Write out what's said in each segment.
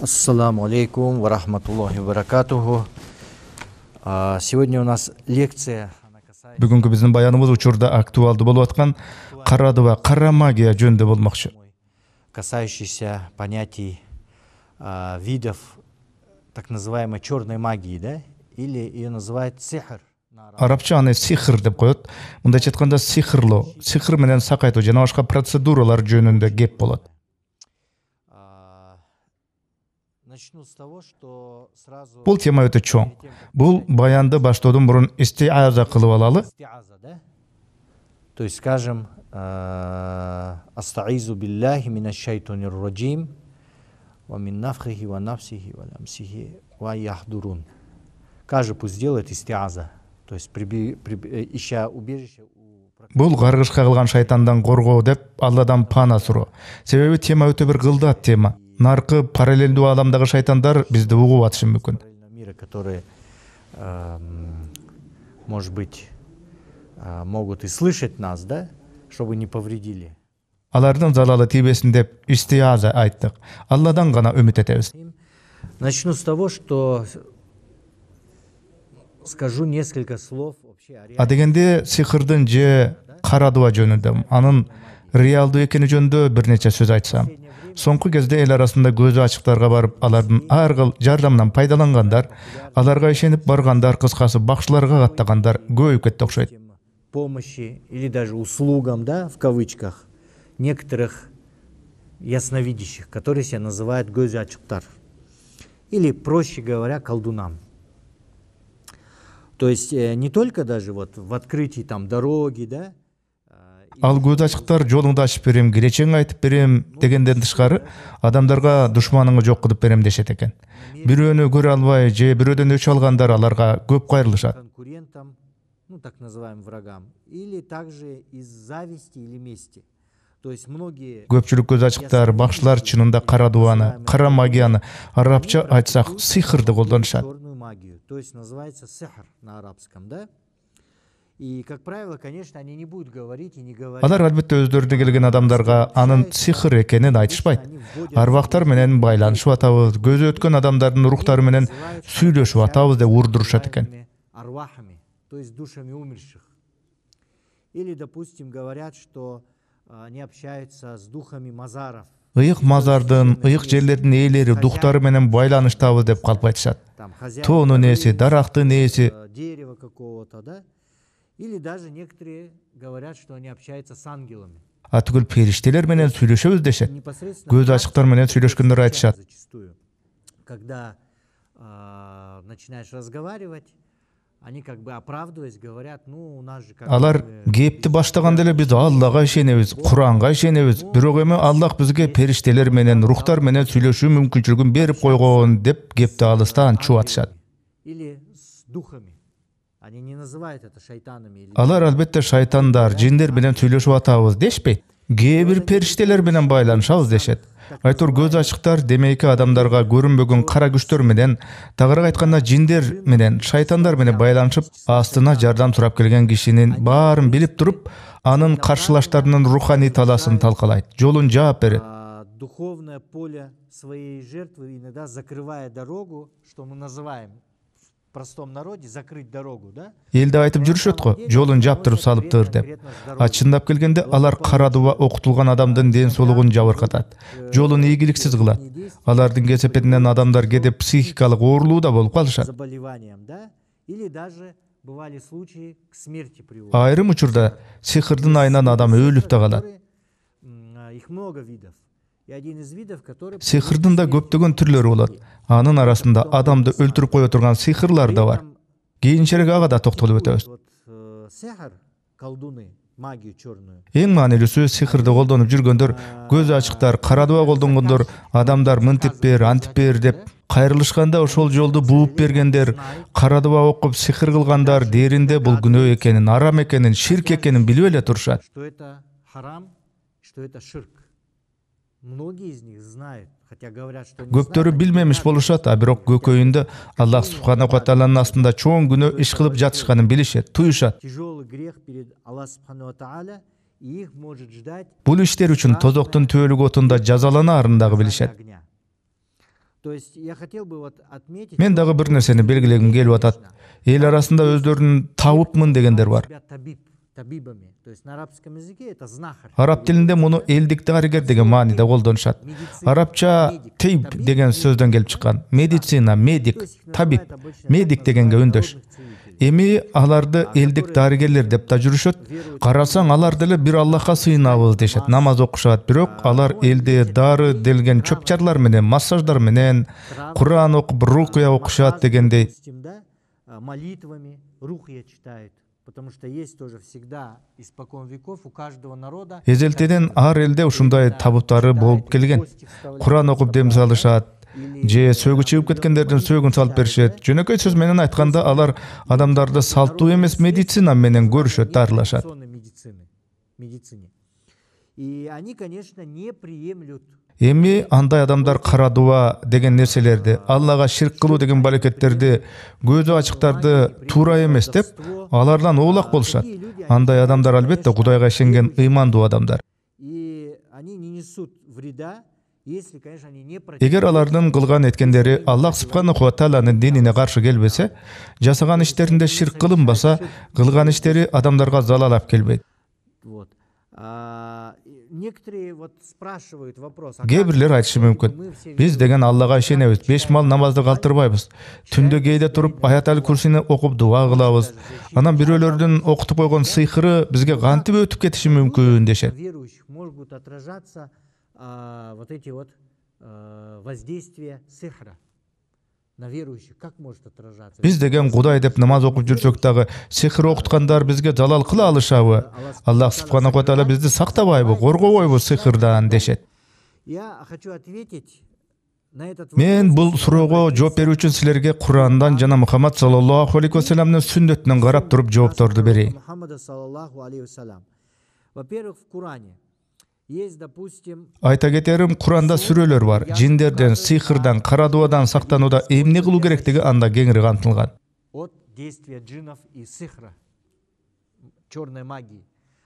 Ассаламу алейкум ва рахматуллахи ва баракатуху. Сегодня у нас лекция. Бүгүнкү биздин баяныбыз учурда актуалдуу болуп аткан карадыба, кара магия жөнүндө болмокчу. Касающийся понятий видов так называемой черной магии, да? Или ее называют сихр. Арабча аны сихр деп коет. Мындайча айтканда сихрлоо, сихр менен сакайтуу жана башка процедуралар жөнүндө кеп болот. Бул тема өтө чоң. Бул баянды баштоодон мурун истиаза кылып алалы. То есть, скажем, астаизу биллахи минаш шайтанир раджим ва мин нафхихи ва нафсихи ва ламсихи ва яхдурун. Каждый пусть делает истиаза. То есть, ища убежище у... Бул каргышка кылган шайтандан коргоо деп Алладан пана суроо. Себеби тема өтө бир кылдаат тема. Наркы параллелдүү аламдагы шайтандар бизди угуп атышы мүмкүн. Мира, которые, может быть, могут и слышать нас, да, чтобы не повредили. Алардын залалы тийбесин деп истиаза айттык. Алладан гана үмүт этебиз. Начну с того, что скажу несколько слов вообще о реальности. Дегенде сихырдын же карадыба жөнүндө, анын реалдуу экени жөнүндө бир нече сөз айтсам. Соңку кезде эл арасында көзү ачыктарга барып, алардын ар кыл жардамынан пайдалангандар, аларга ишенип баргандар, кыскасы бакчыларга каттагандар көбөйүп кетти окшойт. Помощи или даже услугам, да, в кавычках, некоторых ясновидящих, которые себя называют көзү ачыктар. Или, проще говоря, колдунам. То есть не только даже вот в открытии там дороги, да. Ал көз ачыктар жолуңду ачып берем, киречең айтып берем дегенден тышкары адамдарга душманыңы жок кылып берем дешет экен. Бирөөнү көрө албай же бирөөдөн өч алгандар аларга көп кайрылышат. Конкурентам, ну так называемым врагам, или также из зависти или мести. То есть многие... Көпчүлүк көз ачыктар, бакчылар чынында карадубаны, кара магияны, арабча айтсак сихрды колдонушат. Черную магию, то есть называется сихр на арабском, да? И, как правило, конечно, они не будут говорить и не говорить. Алар албетте өздөрүнө келген адамдарга анын сихр экенин айтышпайт. Арбактар менен байланышып атабыз, көзү өткөн адамдардын рухтары менен сүйлөшүп атабыз деп урдурушат экен. Арвахами, то есть душами умерших. Или, допустим, говорят, что они общаются с духами мазаров. Ыйык мазардын, ыйык жерлердин ээлери духтары менен байланыштабыз деп калп айтышат. Тоонун ээси, дарактын ээси, Дерево какого-то, да? Или даже некоторые говорят, что они общаются с ангелами. Түгүл периштелер менен сүйлөшөбүз дешет. Көз ачыктар менен сүйлөшкөндөр айтышат. Когда начинаешь разговаривать, они как бы оправдываясь говорят, ну у нас же как Алар кепти баштаганда эле биз Аллага ишенебиз, Куранга ишенебиз. Бирок эми Аллах бизге периштелер менен, рухтар менен сүйлөшүү мүмкүнчүлүгүн берип койгон деп кепти алыстан чуатышат. Или с духами. Они не называют это шайтанами. Алар албетте шайтандар, жиндер менен сүйлөшүп атабыз дешпейт. Кээ бир периштелер менен байланышабыз дешет. Айтор көз ачыктар демейки адамдарга көрүнбөгөн кара күчтөр менен, тагыраак айтканда жиндер менен, шайтандар менен байланышып, астына жардам сурап келген кишинин баарын билип туруп, анын каршылаштарынын руханий таласын талкалайт, жолун жаап берет. Духовное поле своей жертвы иногда закрывая дорогу, что мы называем в простом народе закрыть дорогу, да? Элде айтып жүрүшөт го, жолун жаптырып салыптыр деп. Чындап келгенде алар карадыба окутулган адамдын ден соолугун жабыркатат, жолун ийгиликсиз кылат. Алардын кесепетинен адамдар кээде психикалык оорулуу да болуп калышат. Заболеванием, да? Или даже бывали случаи к смерти приводят. Айрым учурда сихирдин айынан адам өлүп да калат. Их много видов. И один из видов, который... Сихирдин да көптөгөн түрлөрү болот. Анын арасында адамды өлтүрүп кое турган сихырлар да бар. Кийинчерээк ага да токтолуп өтөбүз. Сихр, колдуны, магию черную. Эң маанилүүсү сихирди колдонуп жүргөндөр, көз ачыктар, карадыба колдонгондор, адамдар мынтип бер, антип бер деп кайрылышканда ошол жолду бууп бергендер, карадыба окуп сихир кылгандар дээринде бул күнөө экенин, арам экенин, ширк экенин билип эле турушат. Что это харам, что это ширк. Многие из них знают, хотя говорят, что не Көптөрү билмемиш болушат, а бирок көкөйүндө Аллах субханаху ва тааlanın астында чоң күнөө иш кылып жатышканын билишет, туюшат. тяжелый грех перед Аллах субхану ва тааля, и их может ждать Бул иштер үчүн тозоктун төөлүк отунда жазаланаарын дагы билишет. огня. То есть я хотел бы вот отметить... Мен дагы бир нерсени белгилегим келип атат. Эл арасында өздөрүн табыпмын дегендер бар. Табибами. То есть на арабском языке это знахарь. Араб тилинде муну элдик дарыгер деген мааниде колдонушат. Арабча тейб деген сөздөн келип чыккан. Медицина, медик, табиб, медик дегенге үндөш. Эми аларды элдик дарыгерлер деп да жүрүшөт. Карасаң алар деле бир Аллахка сыйынабыз дешет. Намаз окушат, бирок алар элде дары делген чөпчарлар менен, массаждар менен, Куран окуп, рукуя окушат дегендей. Молитвами рухия читают. Потому что есть тоже всегда испокон веков у каждого народа. Эзелтеден ар элде ушундай табыттары болуп келген. Куран окуп дем салышат, же сөөгү чыгып кеткендердин сөөгүн салып беришет. Жөнөкөй сөз менен айтканда алар адамдарды салттуу эмес медицина менен көрүшөт, дарылашат. Медицине. И они, конечно, не приемлют. Эми андай адамдар кара дуа деген нерселерди, Аллага ширк кылуу деген балекеттерди, көзү ачыктарды туура эмес деп, алардан оолак болушат. Андай адамдар албетте Кудайга ишенген ыймандуу адамдар. И они не несут вреда, если, конечно, они не Эгер алардын кылган эткендери Аллах субханаху ва тааланын динине каршы келбесе, жасаган иштеринде ширк кылынбаса, кылган иштери адамдарга залал алып келбейт. Вот. Некоторые вот спрашивают вопрос. Кээ бирлер айтышы мүмкүн. Биз деген Аллага ишенебиз, 5 мал намазды калтырбайбыз. Түндө кээде туруп аят курсини окуп дуа кылабыз. Анан бирөөлөрдүн окутуп койгон сыйкыры бизге кантип өтүп кетиши мүмкүн дешет. Верующих могут отражаться вот эти вот воздействия сихра. На верующих как может отражаться? Биз деген Кудай деп намаз окуп жүрсөк дагы сихир окуткандар бизге залал кыла алышабы? Аллах субханаху ва таала бизди сактабайбы, коргобойбу сихирдан дешет. Я хочу ответить на этот вопрос. Мен бул суроого жооп берүү үчүн силерге Курандан жана Мухаммад саллаллаху алейхи ва салламдын сүннөтүнөн карап туруп жоопторду берейин. Мухаммада саллаллаху алейхи ва саллам. Во-первых, в Коране есть, допустим, Айта кетерим, Куранда сүрөлөр бар. Жиндерден, сихирдан, кара дуадан сактанууда эмне кылуу керектиги анда кеңири камтылган. от действия джиннов и сихра, черной магии.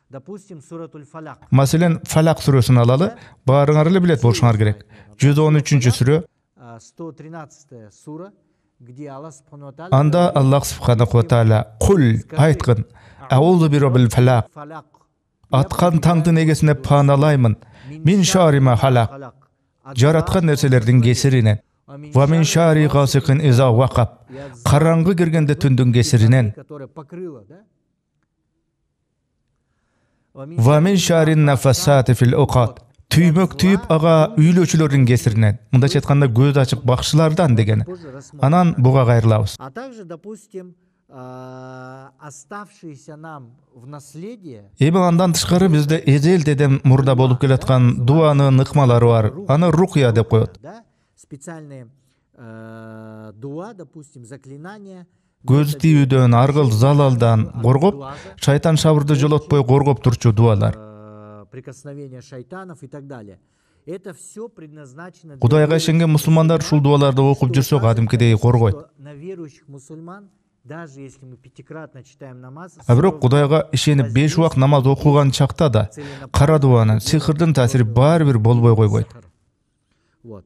Допустим, суратуль Фалак. Маселен, Фалак сүрөсүн алалы, баарыңар эле билет болушуңар керек. 113 сүрө, 113 сура, где Аллах субхану ва тааля анда Аллах субханаху ва таала кул айткын, аузу бирабил фалак, аткан таңдын эгесине пааналаймын, мин шарима халак, жараткан нерселердин кесиринен, ва мин шари гасикин иза вакап, караңгы киргенде түндүн кесиринен, ва мин шарин нафасати фил уқат, түймөк түйүп ага үйлөөчүлөрдүн кесиринен, мындайча айтканда көз ачык бакчылардан деген. Анан буга кайрылабыз. А также, допустим, оставшиеся нам в наследие. Эми андан тышкары бизде эзелдеден мурда болуп келаткан дуанын ыкмалары бар. Аны рукия деп коет. Специальные дуа, допустим, заклинания. Көз тийүүдөн, аргыл залалдан коргоп, шайтан шабырды жолотпой коргоп турчу дуалар. Прикосновения шайтанов и так далее. Это все предназначено. Кудайга ишенген мусулмандар ушул дуаларды окуп жүрсө кадимкидей коргойт. На верующих мусульман, даже если мы пятикратно читаем намаз, А бирок Кудайга ишенип 5 убак намаз окуган чакта да кара дуанын, сихирдин таасири баары бир болбой койбойт. Вот.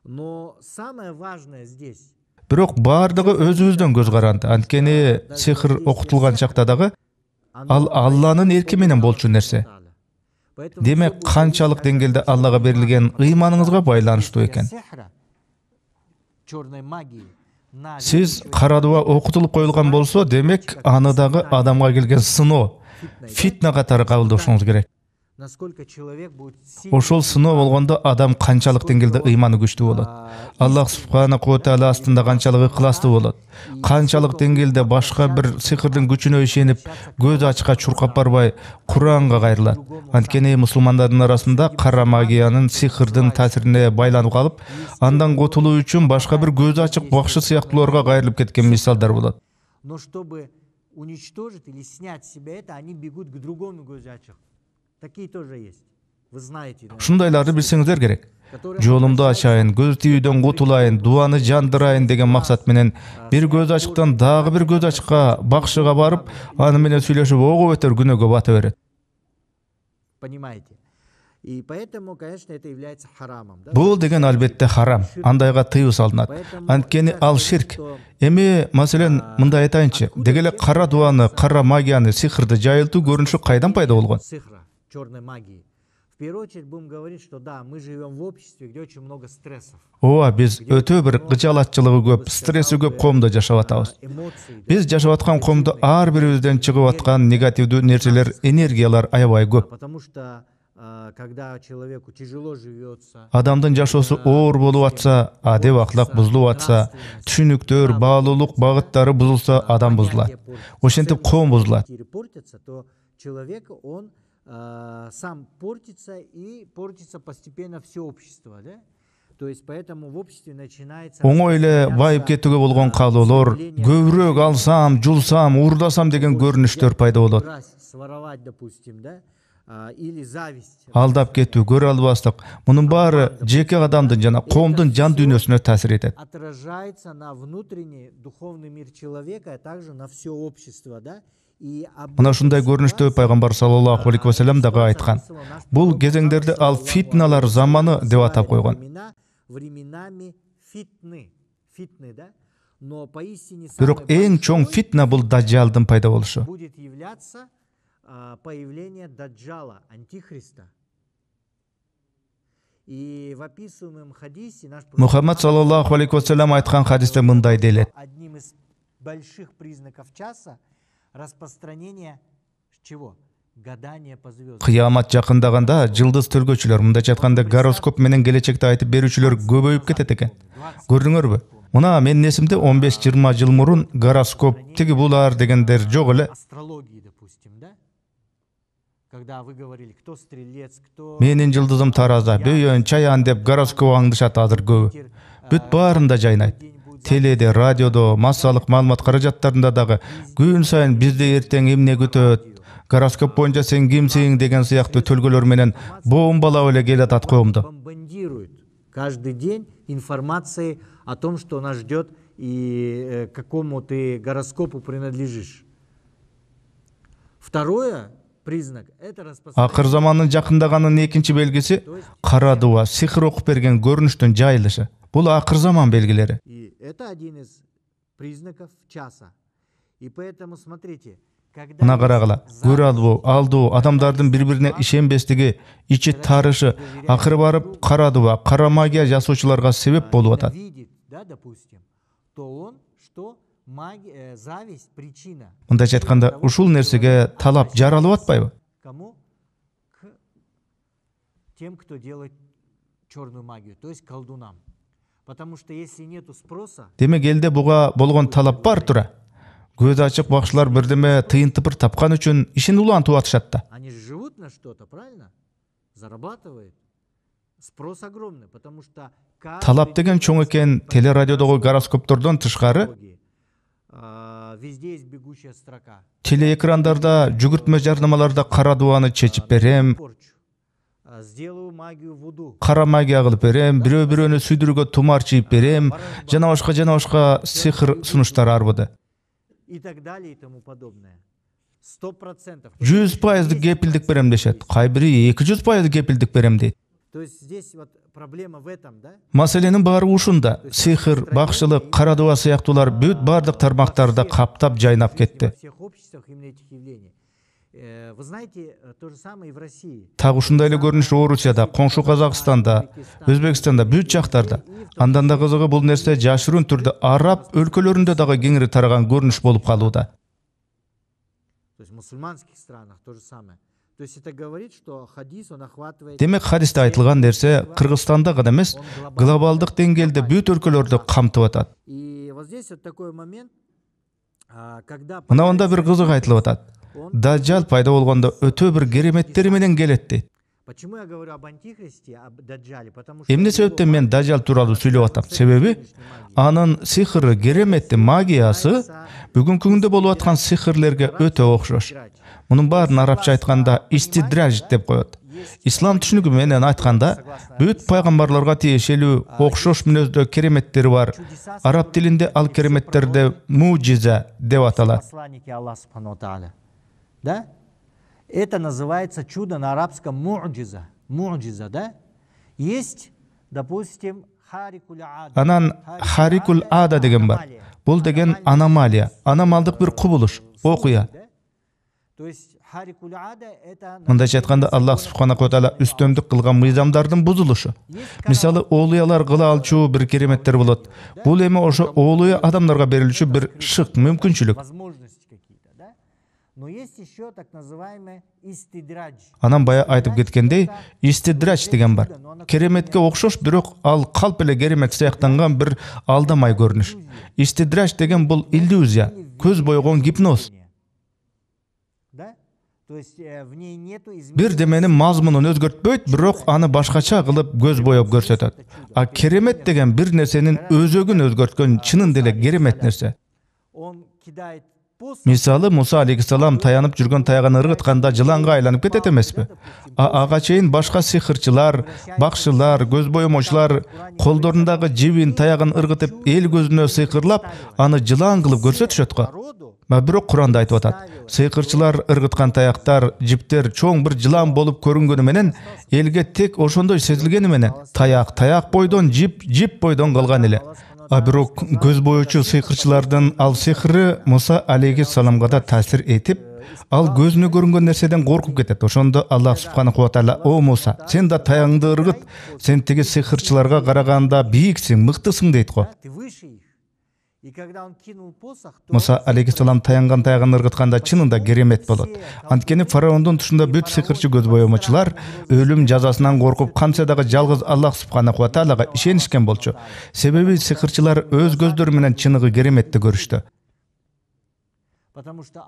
Но самое важное здесь. Бирок баардыгы өзүбүздөн көз каранды. Анткени сихир окутулган чакта дагы ал Алланын эрки менен болчу нерсе. Демек, канчалык деңгээлде Аллага берилген ыйманыңызга байланыштуу экен. Сиз кара дуа окутулуп коюлган болсо, демек аны дагы адамга келген сыноо, фитна катары кабылдашыңыз керек. Ошол сыноо болгондо адам канчалык деңгээлде ыйманы күчтүү болот. Аллах субханаху ва таала астында канчалык ыкластуу болот. Канчалык деңгээлде башка бир сихирдин күчүнө ишенип, көз ачка чуркап барбай, Куранга кайрылат. Анткени мусулмандардын арасында кара магиянын, сихирдин таасирине байланып калып, андан котулуу үчүн башка бир көз ачык бакшы сыяктууларга кайрылып кеткен мисалдар болот. Но чтобы уничтожить или снять с себя это, они бегут к другому көз ачык. Такие тоже есть. Вы знаете. Ушундайларды билсеңиздер керек. Жолумду ачайын, көз тийүүдөн кутулайын, дуаны жандырайын деген максат менен бир көз ачыктан дагы бир көз ачыкка, бакшыга барып, аны менен сүйлөшүп ого өтөр күнөөгө бата берет. Понимаете? И поэтому, конечно, это является харамом. Бул деген албетте харам, андайга тыюу салынат. Анткени ал ширк. Эми маселен мындай айтайынчы, дегеле кара дуаны, кара магияны, сихирди жайылтуу көрүнүшү кайдан пайда болгон? Сихра, черной магии. В первую очередь будем говорить, что да, мы живем в обществе, где очень много стрессов. Ооба, биз өтө бир кычалатчылыгы көп, стресси көп коомдо жашап атабыз. Биз жашап аткан коомдо ар бирибизден чыгып аткан негативдүү нерселер, энергиялар аябай көп. Потому что когда человеку тяжело живется, Адамдын жашоосу оор болуп атса, адеп аклак бузулуп атса, түшүнүктөр, баалуулук багыттары бузулса, адам бузулат. Ошентип коом бузулат. портится, то человек, он сам портится и портится постепенно все общество, да? То есть поэтому в обществе начинается Оңой эле байып кетүүгө болгон каалоолор, көбүрөөк алсам, жулсам, уурдасам деген көрүнүштөр пайда болот. Своровать, допустим, да? Или зависть. Алдап кетүү, көрө албастык. Мунун баары жеке адамдын жана коомдун жан дүйнөсүнө таасир этет. Отражается на внутренний духовный мир человека, а также на все общество, да? Мына ушундай көрүнүштө пайгамбар саллаллаху алейхи ва саллям дагы айткан. Бул кезеңдерди ал фитналар заманы деп атап койгон. Временами фитны, да? Но поистине Бирок эң чоң фитна бул даджалдын пайда болушу. Будет являться появление даджала, антихриста. И в описываемом хадисе наш Мухаммад саллаллаху алейхи ва саллям айткан хадисте мындай делет. Одним из больших признаков часа распространение чего? Гадание по звездам. Кыямат жакындаганда жылдыз төлгөчүлөр, мындайча айтканда гороскоп менен келечекти айтып берүүчүлөр көбөйүп кетет экен. Көрдүңөрбү? Мына менин эсимде 15-20 жыл мурун гороскоп, тиги булар дегендер жок эле. Астрологии, допустим, да? Когда вы говорили, кто стрелец, кто... Менин жылдызым тараза, бөйөн, чаян деп гороскоп аңдышат азыр көбү. Бүт баарында жайнайт. Теледе, радиодо, массалык маалымат каражаттарында дагы күн сайын бизде эртең эмне күтөт, гороскоп боюнча сен кимсиң деген сыяктуу төлгөлөр менен бомбалап эле келатат коомду. Бомбардирует каждый день информацией о том, что нас ждет и какому ты гороскопу принадлежишь. Второе признак это распространение. Акыр замандын жакындаганын экинчи белгиси кара дуа, сихир окуп берген көрүнүштүн жайылышы. Бул акыр заман белгилери. И это один из признаков часа. И поэтому смотрите, когда Мына карагыла, көрө албоо, алдоо, адамдардын бири-бирине ишенбестиги, ичи тарышы, акыры барып кара дуа, кара магия жасоочуларга себеп болуп атат. видит, да, допустим, то он что магия, зависть причина. Мындайча айтканда, ушул нерсеге талап жаралып атпайбы? Кому? К тем, кто делает черную магию, то есть колдунам. Потому что если нету спроса, Демек элде буга болгон талап бар тура. Көз ачык бакчылар бирдеме тыйынтыпыр тапкан үчүн ишин улантып атышат да. они же живут на что-то, правильно? Зарабатывают. Спрос огромный, потому что Талап деген чоң экен, телерадиодогу гороскоптордон тышкары везде есть бегущая строка. телеэкрандарда, жүгүртмө жарнамаларда кара дуаны чечип берем, Сделаю магию вуду. кара магия кылып берем, бирөө-бирөөнү сүйдүрүүгө тумар чийип берем, жана башка сихир сунуштар арбыды. И так далее и тому подобное. 100%. 100% кепилдик берем дешет. Кай бири 200% кепилдик берем дейт. То есть здесь вот проблема в этом, да? Маселенин баары ушунда. Сихир, бакчылык, кара дуа сыяктуулар бүт бардык тармактарда каптап жайнап кетти. Во всех обществах именно этих явлений. Вы знаете, то же самое и в России. Так ушундай эле көрүнүш Орусияда, коңшу Казакстанда, Өзбекстанда, бүт жактарда. Андан да кызыгы бул нерсе жашыруун түрдө араб өлкөлөрүндө дагы кеңири тараган көрүнүш болуп калууда. То есть в мусульманских странах то же самое. То есть это говорит, что хадис он охватывает. Демек хадисте айтылган нерсе Кыргызстанда гана эмес, глобалдык деңгээлде бүт өлкөлөрдү камтып атат. И вот здесь вот такой момент, когда Мына онда бир кызык айтылып атат. Даджал пайда болгондо өтө бир кереметтери менен келет дейт. Почему я говорю об антихристе, об даджале? Потому что Эмне себептен мен Даджал тууралуу сүйлөп атам? Себеби анын сихири, кереметти, магиясы бүгүнкү күндө болуп аткан сихирлерге өтө окшош. Мунун баарын арабча айтканда истидраж деп коет. Ислам түшүнүгү менен айтканда бүт пайгамбарларга тиешелүү окшош мүнөздө кереметтери бар. Араб тилинде ал кереметтерде мужиза деп аталат. посланники Аллаха субхану ва тааля. Да? Это называется чудо на арабском му'джиза. mucize de. Есть, допустим, харикул ада. Анан харикул ада деген бар. Бул деген аномалия, аномалдык бир кубулуш, окуя. То есть харикул ада это Мындайча айтканда Аллах субханаху ва таала үстөмдүк кылган мыйзамдардын бузулушу. Мисалы оолуялар кыла алчу бир кереметтер болот. Бул эми ошо оолуя адамдарга берилчү бир шык, мүмкүнчүлүк. возможности какие-то, да? Но есть еще так называемый истидрадж. Анан бая айтып кеткендей, истидрач деген бар. Кереметке окшош, бирок ал калп эле керемет сыяктанган бир алдамай көрүнүш. Истидрач деген бул иллюзия, көз бойгон гипноз. Да? То есть в ней нету Бир деменин мазмунун өзгөртпөйт, бирок аны башкача кылып көз боеп көрсөтөт. А керемет деген бир нерсенин өзөгүн өзгөрткөн чынын деле керемет нерсе. Он кидает посох. Мисалы Муса алейхиссалам таянып жүргөн таягын ыргытканда жыланга айланып кетет эмеспи? Ага чейин башка сыйкырчылар, бакшылар, көз боемочулар колдорундагы жибин таягын ыргытып эл көзүнө сыйкырлап, аны жылан кылып көрсөтүшөт го. Бирок Куранда айтып атат. Сыйкырчылар ыргыткан таяктар, жиптер чоң бир жылан болуп көрүнгөнү менен элге тек ошондой сезилгени менен таяк бойдон, жип бойдон калган эле. А бирок көз боючу сыйкырчылардын ал сыйкыры Муса алейхиссаламга да таасир этип, ал көзүнө көрүнгөн нерседен коркуп кетет. Ошондо Аллах субханаху ва таала: "О Муса, сен да таягыңды ыргыт. Сен тиги сыйкырчыларга караганда бийиксиң, мыктысың" дейт го. Ты выше их. И когда он кинул посох, то Муса алейхиссалам таянган таягын ыргытканда чынында керемет болот. Анткени фараондун тушунда бүт сыйкырчы көз боемочулар өлүм жазасынан коркуп, кантсе дагы жалгыз Аллах субханаху ва таалага ишенишкен болчу. Себеби сыйкырчылар өз көздөрү менен чыныгы кереметти көрүштү. потому что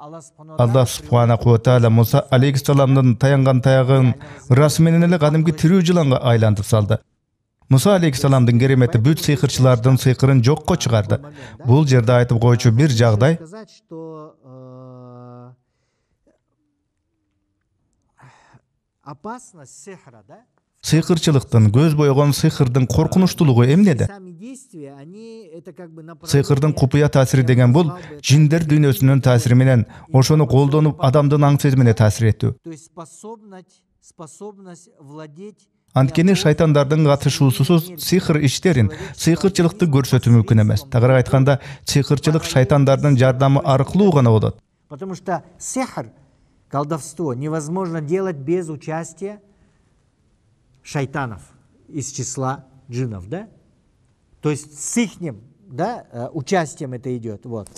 Аллах субханаху ва таала Муса алейхиссаламдын таянган таягын ырасы менен эле кадимки тирүү жыланга айлантып салды. Муса алейхиссаламдын керемети бүт сыйкырчылардын сыйкырын жокко чыгарды. Бул жерде айтып койчу бир жагдай: сказать, что опасность сихра, да? сыйкырчылыктын, көз бойгон сыйкырдын коркунучтуулугу эмнеде? Сами действия, они это как бы Сыйкырдын купуя таасири деген бул жиндер дүйнөсүнүн таасири менен ошону колдонуп адамдын аң сезимине таасир этүү. то есть способность владеть. Анткени шайтандардын катышуусусуз сыйкыр иштерин, сыйкырчылыкты көрсөтүү мүмкүн эмес. Тагыраак айтканда, сыйкырчылык шайтандардын жардамы аркылуу гана болот. Потому что сихр, колдовство, невозможно делать без участия шайтанов из числа джиннов, да? То есть с ихним, да, участием это идет, вот.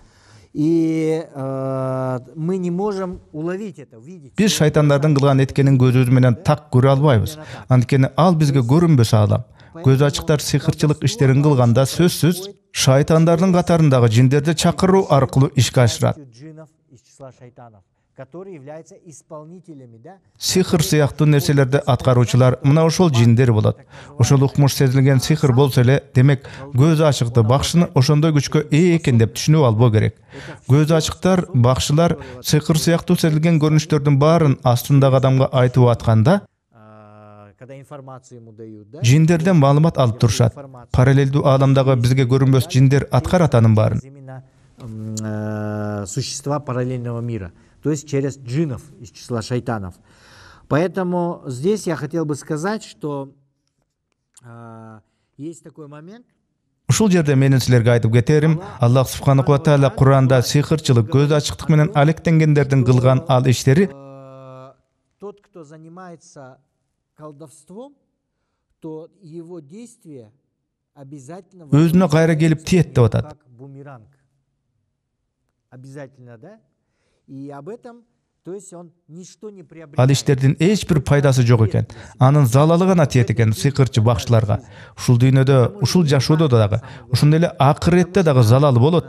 И мы не можем уловить это, увидеть. Биз шайтандардын кылган эткенин көзүбүз менен так көрө албайбыз. Анткени ал бизге көрүнбөсө алам. Көз ачыктар сыйкырчылык иштерин кылганда сөзсүз шайтандардын катарындагы жиндерди чакыруу аркылуу ишке ашырат. Джиннов из числа шайтанов, которые являются исполнителями, да? Сихыр сыяктуу нерселерди аткаруучулар мына ошол жиндер болот. Ошол укмуш сезилген сихыр болсо эле, демек көз ачыкты бакшыны ошондой күчкө ээ экен деп түшүнүп албоо керек. Көз ачыктар, бакшылар сыйкыр сыяктуу сезилген көрүнүштөрдүн баарын астындагы адамга айтып атканда, Когда информацию ему дают, да? жиндерден маалымат алып турушат. Параллелдүү ааламдагы бизге көрүнбөс жиндер аткарат анын баарын. Именно существа параллельного мира, то есть через джиннов из числа шайтанов. Поэтому здесь я хотел бы сказать, что есть такой момент. Ушул жерде менин силерге айтып кетерим, Аллах субханаху ва таала Куранда сыйкырчылык, көз ачыктык менен алектенгендердин кылган ал иштери Тот, кто занимается колдовством, то его действие обязательно өзүнө кайра келип тиет деп атат. как бумеранг. Обязательно, да? И об этом, то есть он ничто не Ал приобретает. иштердин эч бир пайдасы жок экен. Анын залалы гана тиет экен сыйкырчы бакшыларга. Ушул дүйнөдө, ушул жашоодо дагы, ошондой эле акыретте дагы залалы болот.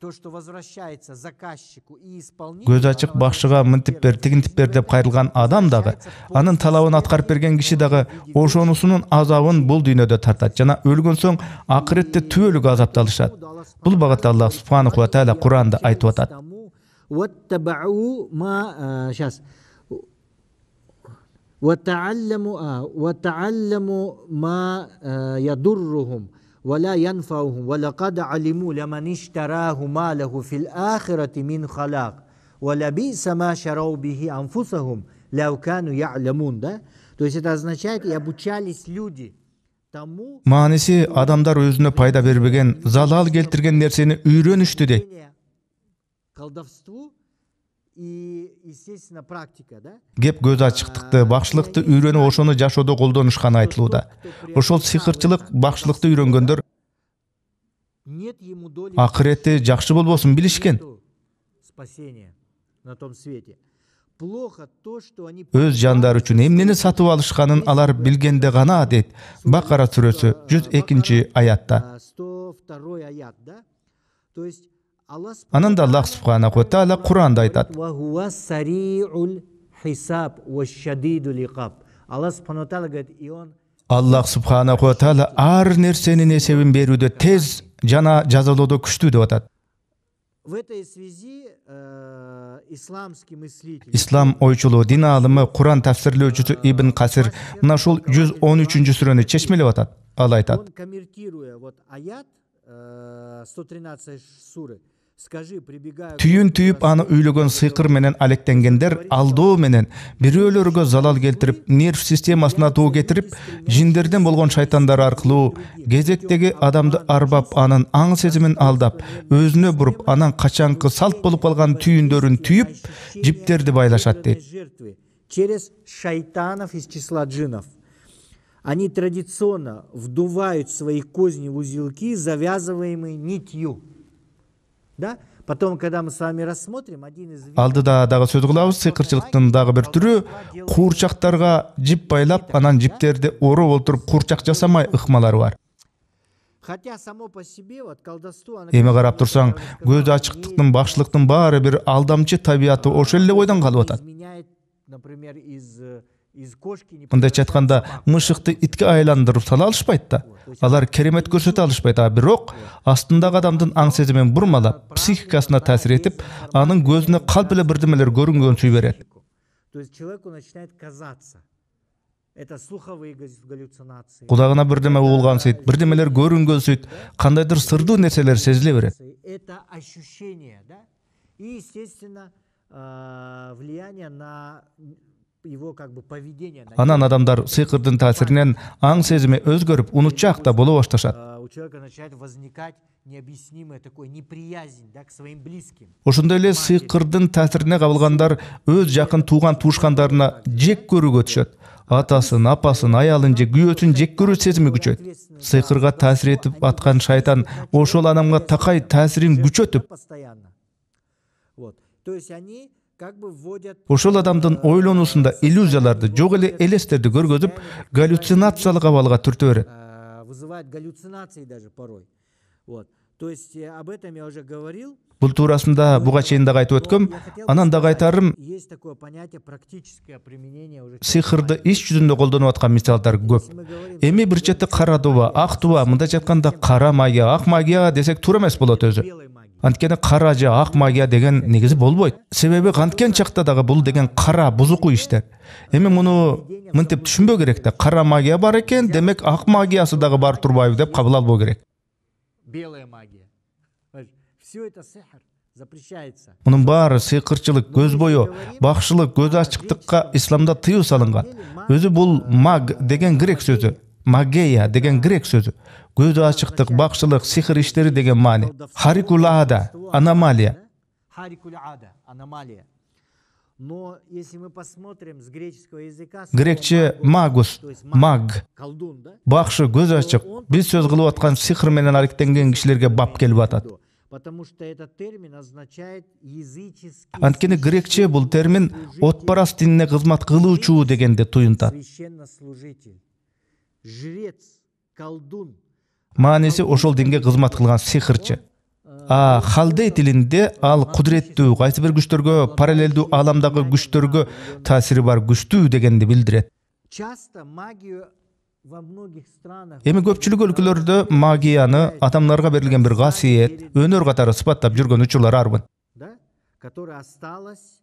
То, что возвращается заказчику и исполнителю. Көз ачык бакшыга мынтип бер, тигинтип бер деп кайрылган адам дагы, анын талабын аткарып берген киши дагы ошонусунун азабын бул дүйнөдө тартат жана өлгөн соң акыретте түбөлүк азапталышат. Бул багытта Аллах субханаху ва таала Куранда айтып атат. واتبعوا ما сейчас وتعلموا ما يضرهم ولا ينفعهم ولقد علموا لمن اشتراه ما له في الآخرة من خلاق ولبئس ما شروا به أنفسهم لو كانوا يعلمون, да? То есть это означает, и обучались люди тому, Manisi adamlar özüne payda berбеген, залал келтирген нерсени үйрөнүштү дейт. колдовству и, естественно, практика, да? Кеп көз ачыктыкты, бакшылыкты үйрөнүп ошону жашоодо колдонушканы айтылууда. Ошол сыйкырчылык, бакшылыкты үйрөнгөндөр Нет ему доли акыретте жакшы болбосун билишкен. спасения на том свете. Плохо то, что они Өз жандары үчүн эмнени сатып алышканын алар билгенде гана дейт. Бакара сүрөсү 102-аятта. 102 аят, да? То есть Аллах Ананда Аллах субханаху ва таала Куранда айтат. وهو سريع الحساب والشديد العقاب. Аллах субханаху ва таала говорит, и он Аллах субханаху ва таала ар нерсенин эсебин берүүдө тез жана жазалоодо күчтүү деп атат. в этой связи исламский мыслитель Ислам ойчулу, дин аалымы, Куран тафсирлөөчүсү Ибн Касир мына ушул 113-сүрөнү чечмелеп атат. Ал айтат: он, комментируя вот аят 113 суры, скажи, прибегая Түйүн түйүп аны үйлөгөн сыйкыр менен алектенгендер алдоо менен бирөөлөргө залал келтирип, нерв системасына тоо кетирип, жиндерден болгон шайтандар аркылуу кезектеги адамды арбап, анын аң сезимин алдап, өзүнө буруп, анан качанкы салт болуп калган түйүндөрүн түйүп, жиптерди байлашат дейт. жертвы через шайтанов из числа джинов. Они традиционно вдувают свои козни в узелки, завязываемые нитью. Да? Потом, когда мы с вами рассмотрим, один из видов... Алдыда дагы сөз кылабыз, сыйкырчылыктын дагы бир түрү куурчактарга жип байлап, анан жиптерди ороп олтуруп куурчак жасамай ыкмалары бар. Хотя само по себе вот колдовство... оно, Эми карап турсаң, көз ачыктыктын, бакшылыктын баары бир алдамчы табияты ошол эле бойдон калып атат. изменяет, например, из кошки... не Мындайча айтканда, мышыкты итке айландырып сала алышпайт да. Алар керемет көрсөтө алышпайт, а бирок астындагы адамдын аң сезимин бурмалап, психикасына таасир этип, анын көзүнө калп эле бирдемелер көрүнгөнсүй берет. То есть человеку начинает казаться. Это слуховые галлюцинации. Кудагына бирдеме угулгансыйт, бирдемелер көрүнгөнсүйт, кандайдыр сырдуу нерселер сезиле берет. Это ощущение, да? И, естественно, влияние на его как бы поведение. Анан адамдар сыйкырдын таасиринен аң сезими өзгөрүп, унутчак да боло башташат. У человека начинает возникать необъяснимая такой неприязнь, да, к своим близким. Ошондой эле сыйкырдын таасирине кабылгандар өз жакын тууган туушкандарына жек көрүүгө түшөт. Атасын, апасын, аялын же күйөөсүн жек көрүү сезими күчөйт. Сыйкырга таасир этип аткан шайтан ошол адамга такай таасирин күчөтүп, Постоянно. Вот. То есть они как бы вводят... ошол адамдын ойлонуусунда иллюзияларды, жок эле элестерди көргөзүп, галлюцинациялык абалга түртө берет. Вызывает галлюцинации даже порой. Вот. То есть об этом я уже говорил. Бул туурасында буга чейин дагы айтып өткөм. Анан дагы айтарым, Есть такое понятие практическое применение уже. сыйкырды иш жүзүндө колдонуп аткан мисалдар көп. Эми бир чети кара дуба, ак дуба, мындайча айтканда кара магия, ак магия десек туура эмес болот өзү. Белой магии. Анткени кара же ак магия деген негизи болбойт. Себеби канткен чакта дагы бул деген кара бузуку иштер. Эми муну мынтип түшүнбөө керек да. Кара магия бар экен, демек ак магиясы дагы бар турбайбы деп кабыл албоо керек. Белая магия. Все это сихр запрещается. Мунун баары сыйкырчылык, көз бою, бакшылык, көз ачыктыкка исламда тыюу салынган. Өзү бул маг деген грек сөзү, магея деген грек сөзү. Көз ачыктык, бакшылык, сихир иштери деген маани. Харикулада, аномалия. Харикулада, аномалия. Но если мы посмотрим с греческого языка... Грекче магус, маг, колдун, да? бакшы, көз ачык. Биз сөз кылып аткан сихир менен алектенген кишилерге бап келип атат. Потому что этот термин означает языческий... Анткени грекче бул термин отпарас динине кызмат кылуучу дегенди туюнтат. Священнослужитель, жрец, колдун. Мааниси ошол динге кызмат кылган сихирчи. А халдей тилинде ал кудуреттүү, кайсы бир күчтөргө, параллелдүү ааламдагы күчтөргө таасири бар күчтүү дегенди билдирет. Часто магию во многих странах... Эми көпчүлүк өлкөлөрдө магияны адамдарга берилген бир касиет, өнөр катары сыпаттап жүргөн учурлар арбын. Да? Которая осталась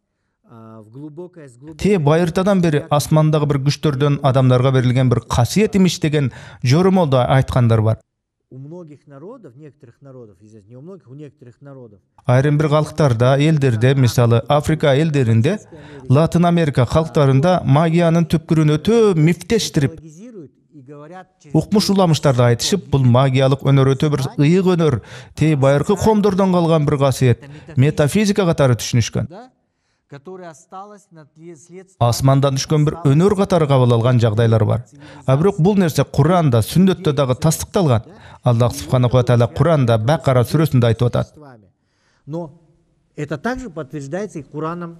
в глубокой... Те байыртадан бери асмандагы бир күчтөрдөн адамдарга берилген бир касиет имиш деген жөрөмөлдө айткандар бар. у многих народов, некоторых народов, не у многих, у некоторых народов. Айрым бир калктарда, элдерде, мисалы Африка элдеринде, Латын Америка калктарында магиянын түпкүрүн өтө мифтештирип, укмуш уламыштарды айтышып, бул магиялык өнөр өтө бир ыйык өнөр, тээ байыркы коомдордон калган бир касиет, метафизика катары түшүнүшкөн. Асмандан түшкөн бир өнөр катары кабыл алган жагдайлар бар. А бирок бул нерсе Кур'анда, сүннөттө дагы тастыкталган. Аллах субханаху ва тааля Кур'анда Бакара сүрөсүндө айтып атат. Но это также подтверждается и Кураном,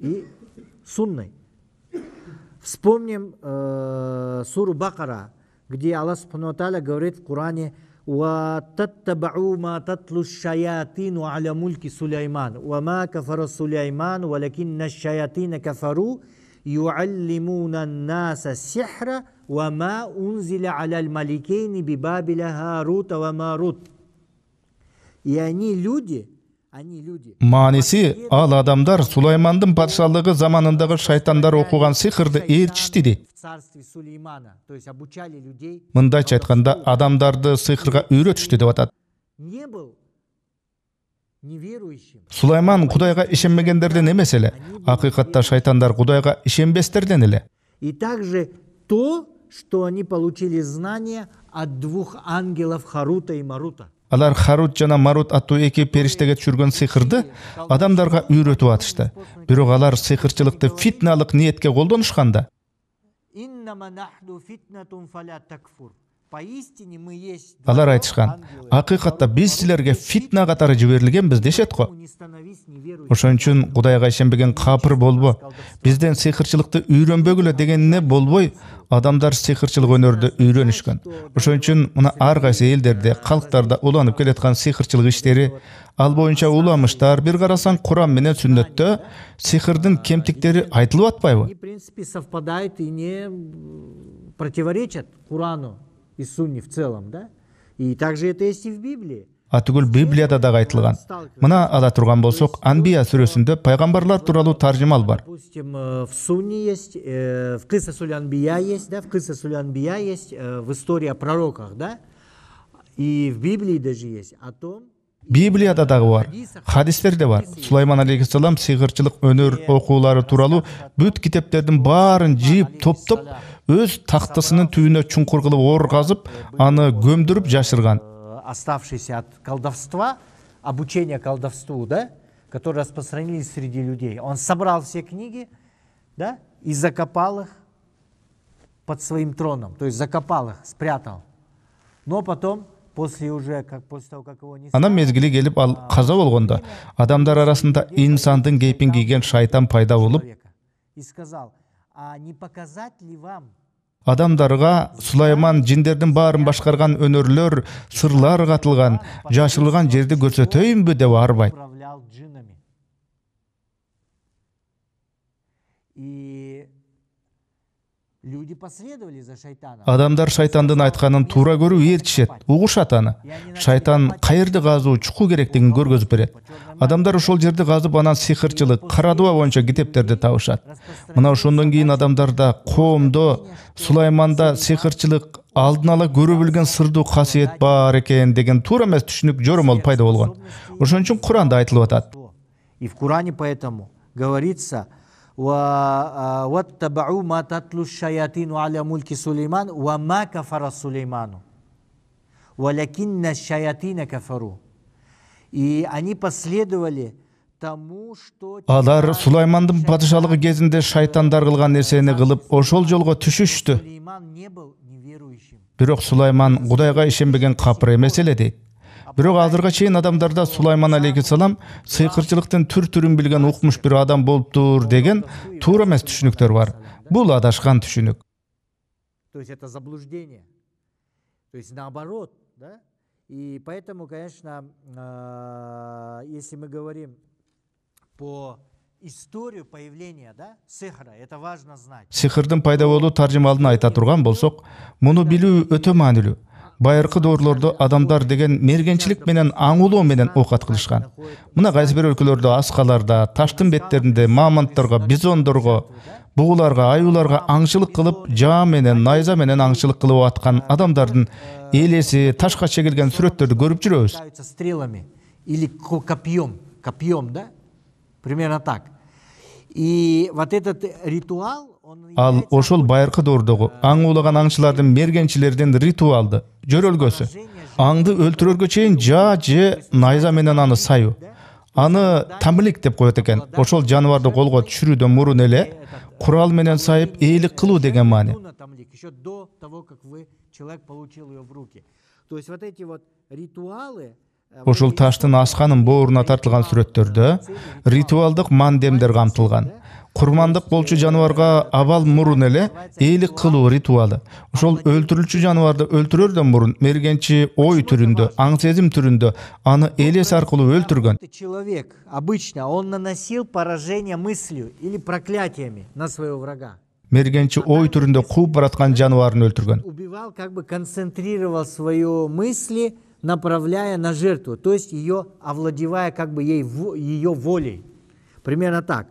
и Сунной. Вспомним суру Бакара, где Аллах субханаху ва тааля говорит в Коране: وَتَتَّبَعُوا مَا تَتْلُو الشَّيَاطِينُ عَلَى مُلْكِ سُلَيْمَانَ وَمَا كَفَرَ سُلَيْمَانُ وَلَكِنَّ الشَّيَاطِينَ كَفَرُوا يُعَلِّمُونَ النَّاسَ السِّحْرَ وَمَا أُنْزِلَ عَلَى الْمَلِكَيْنِ بِبَابِلَ هَارُوتَ وَمَارُوتَ. И они люди. Маниси, ал адамдар Сулаймандын патшалыгы заманындагы шайтандар окуган сыйкырды ээрчишти дейт. Мындайча айтканда, адамдарды сыйкырга үйрөтүштү деп атат. Сулайман Кудайга ишенмегендерден эмес эле, акыйкатта шайтандар Кудайга ишенбестерден эле. И также то, что они получили знания от двух ангелов Харута и Марута. Алар Харут жана Марут аттуу эки периштеге түшүргөн сыйкырды адамдарга үйрөтүп атышты. Бирок алар сыйкырчылыкты фитналык ниетке колдонушканда, алар айтышкан: акыйкатта биз силерге фитна катары жиберилгенбиз дешет го. Ошон үчүн Кудайга ишенбеген капыр болбо, бизден сыйкырчылыкты үйрөнбөгүлө дегенине болбой, адамдар сыйкырчылык өнөрдү үйрөнүшкөн. Ошон үчүн мына ар кайсы элдерде, калктарда уланып келаткан сыйкырчылык иштери, ал боюнча уламыштар, бир карасаң Куран менен сүннөттө сыйкырдын кемтиктери айтылып атпайбы? В принципе, совпадают и не противоречат Курану и Сунне в целом, да? И также это есть и в Библии. Атүгүл Библияда дагы айтылган. Мына ала турган болсок, Анбия сүрөсүндө пайгамбарлар тууралуу таржымал бар. Допустим, в Сунне есть, в Кыссасуль Анбия есть, да, в Кыссасуль Анбия есть, в истории о пророках, да? И в Библии даже есть о том. Библияда дагы бар, хадистерде бар. Сулайман алейхиссалам сыйкырчылык өнөр окуулары тууралуу бүт китептердин баарын жыйып топтоп, өз тактысынын түбүнө чуңкур кылып оор казып, аны көмдүрүп жашырган. Оставшиеся от колдовства, обучения колдовству, да, которые распространились среди людей. Он собрал все книги, да, и закопал их под своим троном, то есть закопал их, спрятал. Но потом, после того, как его не стало, анан мезгили келип, ал каза болгондо адамдар арасында инсандын кейпин кийген шайтан пайда болуп, и сказал: а не показать ли вам адамдарга Сулайман жиндердин баарын башкарган өнөрлөр, сырлар катылган, жашырылган жерди көрсөтөйүнбү деп арбайт. И люди последовали за шайтаном. Адамдар шайтандын айтканын туура көрүп ээрчишет, угушат аны. Шайтан каерди казуу чукуу керектигин көргөзүп берет. Адамдар ошол жерди казып, анан сыйкырчылык, карадуба боюнча китептерди табышат. Мына ошондон кийин адамдарда, коомдо Сулайманда сыйкырчылык, алдын ала көрө билген сырдуу касиет бар экен деген туура эмес түшүнүк жоромол пайда болгон. Ошон үчүн Куранда айтылып атат. И в Коране поэтому говорится: وَاتَّبَعُوا مَا تَتْلُو الشَّيَاطِينُ عَلَى مُلْكِ سُلَيْمَانَ وَمَا كَفَرَ سُلَيْمَانُ وَلَكِنَّ الشَّيَاطِينَ كَفَرُوا. И они последовали тому, что алар Сулаймандын падышалыгы кезинде шайтандар кылган нерсени кылып, ошол жолго түшүштү. Бирок Сулайман Кудайга ишенбеген капыр эмес эле дейт. Бирок азырга чейин адамдарда Сулайман алейхиссалам сыйкырчылыктын түр-түрүн билген укмуш бир адам болуптур деген туура эмес түшүнүктөр бар. Бул адашкан түшүнүк. То есть это заблуждение. То есть наоборот, да? И поэтому, конечно, если мы говорим по историю появления, да, сихра, это важно знать. Сихрдын пайда болуу таржымалын айта турган болсок, муну билүү өтө маанилүү. Байыркы доорлордо адамдар деген мергенчилик менен аңулоо менен окат кылышкан. Мына кайсы бир өлкөлөрдө аскаларда, таштын беттеринде мамонтторго, бизондорго, бугуларга, аюларга аңчылык кылып, жаа менен, найза менен аңчылык кылып аткан адамдардын элеси, ташка чегилген сүрөттөрдү көрүп жүрөбүз. Стрелами или копьем, да? Примерно так. И вот этот ритуал, Ал ошол байыркы доордогу аң уулаган аңчылардын мергенчилердин ритуалды, жөрөлгөсү. Аңды өлтүрөргө чейин жаа же найза менен аны саю. Аны тамлик деп коет экен. Ошол жаныбарды колго түшүрүүдөн мурун эле курал менен сайып ээлик кылуу деген маани. Еще до того, как человек получил ее в руки. То есть вот эти вот ритуалы. Ошол таштын асканын бооруна тартылган сүрөттөрдө ритуалдык мандемдер камтылган. Курмандык болчу жаныбарга абал мурун эле ээлик кылуу ритуалы. Ошол өлтүрүлчү жаныбарды өлтүрөрдөн мурун мергенчи ой түрүндө, аң сезим түрүндө аны элес аркылуу өлтүргөн. Человек обычно он наносил поражение мыслью или проклятиями на своего врага. Мергенчи ой түрүндө кууп бараткан жаныбарын өлтүргөн. Убивал, как бы концентрировал свои мысли, направляя на жертву, то есть ее овладевая как бы ее волей. Примерно так.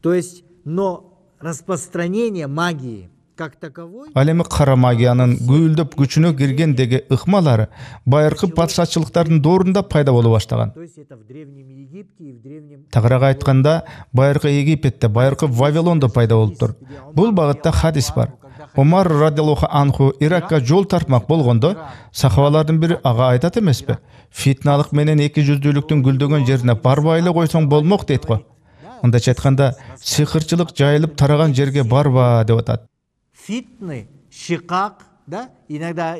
То есть, но распространение магии как таковой. Ал эми кара магиянын гүлдөп күчүнө киргендеги ыкмалары байыркы патшачылыктардын доорунда пайда боло баштаган. То есть это в древнем Египте и в древнем. Тагыраак айтканда, байыркы Египетте, байыркы Вавилондо пайда болуптур. Бул багытта хадис бар. Омар радиаллаху анху Иракка жол тартмак болгондо, сахабалардын бири ага айтат эмеспи? Фитналык менен эки жүздүүлүктүн гүлдөгөн жерине барбай эле койсоң болмок дейт го. Мындайча айтканда, сыйкырчылык жайылып тараган жерге барба деп атат. Фитны, шикак, да? Иногда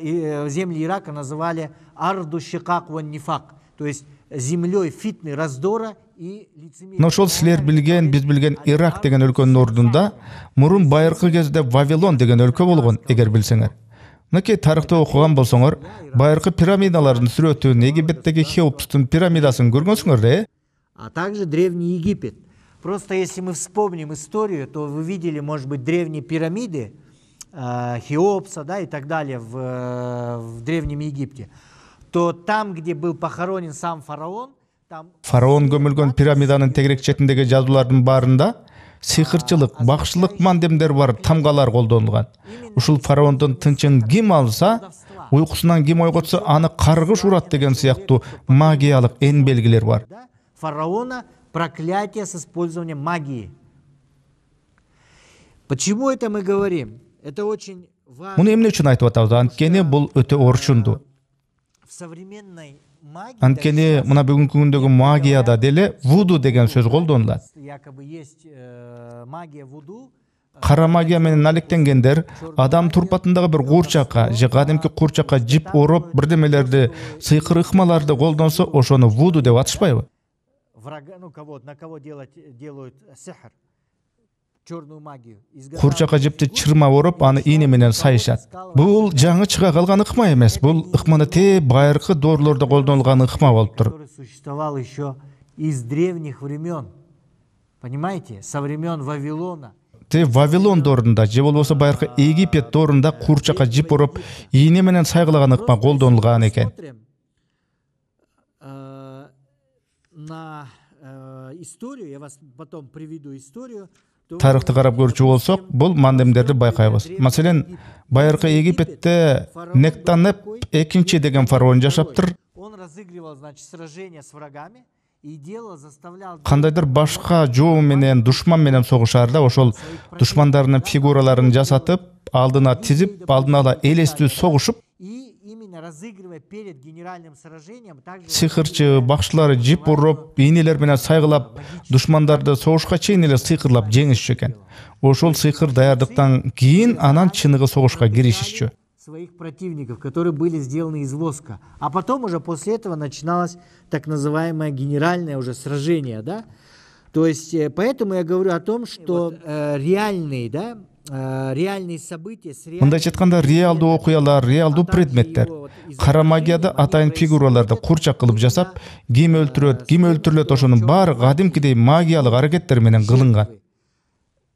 земли Ирака называли арду шикак ван нифак, то есть землей фитны, раздора и лицемерия. Ошол силер билген, биз билген Ирак деген өлкөнүн ордунда мурун байыркы кезде Вавилон деген өлкө болгон, эгер билсеңер. Мынакей тарыхты окуган болсоңор, байыркы пирамидалардын сүрөтүн, Египеттеги Хеопстун пирамидасын көргөнсүңөр да? А также древний Египет. Просто если мы вспомним историю, то вы видели, может быть, древние пирамиды Хеопса, да, и так далее в Древнем Египте. То там, где был похоронен сам фараон, там... Фараон көмүлгөн пирамиданын тегерек четиндеги жазуулардын баарында сыйкырчылык, бакшылык мандемдер бар тамгалар колдонулган. Ушул фараондун тынчын ким алса, уйкусунан ким ойготсо аны каргыш урат деген сыяктуу магиялык эн белгилер бар. Фараона проклятие с использованием магии. Почему это мы говорим? Это очень важно. Муну эмне үчүн айтып атабыз? Анткени бул өтө орчундуу. В современной магии, Анткени мына бүгүнкү күндөгү магияда деле вуду деген сөз колдонулат. якобы есть магия вуду. Кара магия менен алектенгендер адам турпатындагы бир курчакка же кадимки курчакка жип ороп бирдемелерди, сыйкыр ыкмаларды колдонсо, ошону вуду деп атышпайбы? Врага, ну на кого делают сихр, черную магию. Курчакка жипти чырма ороп, аны ийне менен сайышат. Бул жаңы чыга калган ыкма эмес. Бул ыкманы байыркы доорлордо колдонулган ыкма болуптур. Который существовал еще из древних времен. Понимаете? Со времен Вавилона. Вавилон доорунда же болбосо байыркы Египет доорунда курчакка жип ороп, ийне менен сайгылаган ыкма колдонулган экен. На историю, я вас потом приведу историю. Тарыхты карап көрчү болсок, бул мандемдерди байкайбыз. Маселен, байыркы Египетте Нектанеп экинчи деген фараон жашаптыр. Он разыгрывал, значит, сражения с врагами и заставлял кандайдыр башка жоо менен, душман менен согушарда, ошол душмандарынын фигураларын жасатып, алдына тизип, алдына ала элестүү согушуп, разыгрывая перед генеральным сражением, сыйкырчы бакчылары жип уруп, ийнелер менен сайгылап, душмандарды согушка чейин эле сыйкырлап жеңишчү экен. Ошол сыйкыр даярдыктан кийин анан чыныгы согушка киришишчү. Своих противников, которые были сделаны из воска. А потом уже после этого начиналось так называемое генеральное уже сражение, да? То есть, поэтому я говорю о том, что реальные, да, реальные события с реальными... Мындайча айтканда, реалдуу окуялар, реалдуу предметтер. Кара магияда атайын фигураларды курчак кылып жасап, ким өлтүрүлөт, ошонун баары кадимкидей магиялык аракеттер менен кылынган.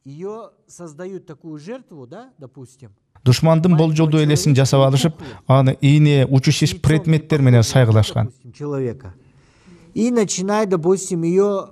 Ее создают такую жертву, да, допустим. Душмандын болжолдуу элесин жасап алышып, аны ийне, учу шиш предметтер менен сайгылашкан. Человека. и начинает, допустим, ее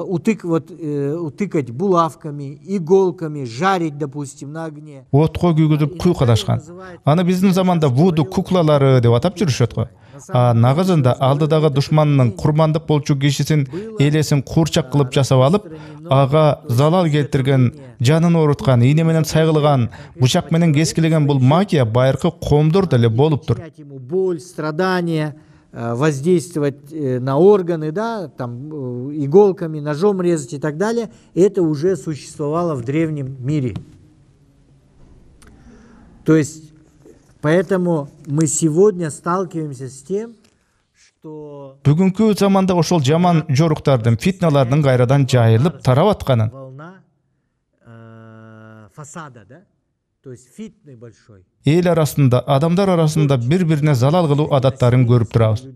утыкать булавками, иголками, жарить, допустим, на огне. Отко күйгүзүп куйкалашкан. Аны биздин заманда вуду куклалары деп атап жүрүшөт го. Нагызында алдыдагы душманынын курмандык болчу кишисин элесин курчак кылып жасап алып, ага залал келтирген, жанын ооруткан, ийне менен сайгылган, бычак менен кескилеген бул магия байыркы коомдордо эле болуптур. Боль, страдания, воздействовать на органы, да, там иголками, ножом резать и так далее, это уже существовало в древнем мире. То есть, поэтому мы сегодня сталкиваемся с тем, что Бүгүнкү заманда ошол жаман жоруктардын, фитналардын кайрадан жайылып тарап атканын, волна фасада, да, то есть фитны большой. эл арасында, адамдар арасында бири-бирине залал кылуу адаттарын көрүп турабыз.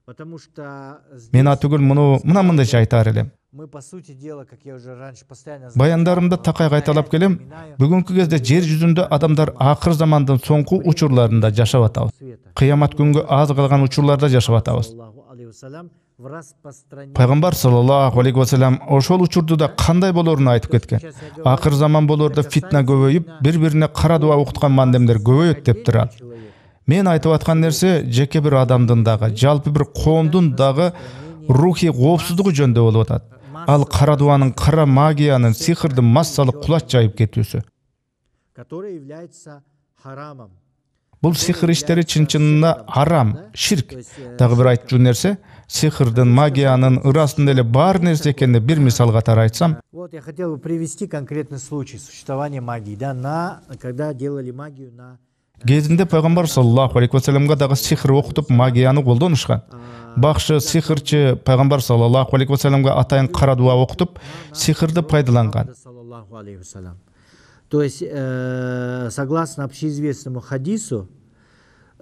Потому что Мен атүгүл муну мындай айтар элем. мы, по сути дела, как я уже раньше постоянно Баяндарымда такай кайталап келем, бүгүнкү кезде жер жүзүндө адамдар акыр замандын соңку учурларында жашап атабыз. Кыямат күнгө аз калган учурларда жашап атабыз. Пайгамбар саллаллаху алейхи ва саллям ошол учурду да кандай болорун айтып кеткен. Акыр заман болорда фитна көбөйүп, бири-бирине кара дуа окуткан мандемдер көбөйөт дептир ал. Мен айтып аткан нерсе жеке бир адамдын дагы, жалпы бир коомдун дагы рухи коопсуздугу жөнүндө болуп атат. Ал кара дуанын, кара магиянын, сихирдин массалык кулач жайып кетүүсү. который является харамом. Бул сихир иштери чын-чынында харам, ширк. Дагы бир айтчу нерсе, сихирдин, магиянын ырасында эле бар нерсе экенин бир мисал катары айтсам, Вот я хотел бы привести конкретный случай существования магии, да, когда делали магию на кезинде пайгамбар саллаллаху алейхи ва салламга дагы сихир окутуп магияны колдонушкан. Бакшы сихирчи пайгамбар саллаллаху алейхи ва салламга атайын кара дуа окутуп, сихирди пайдаланган. То есть, согласно общеизвестному хадису,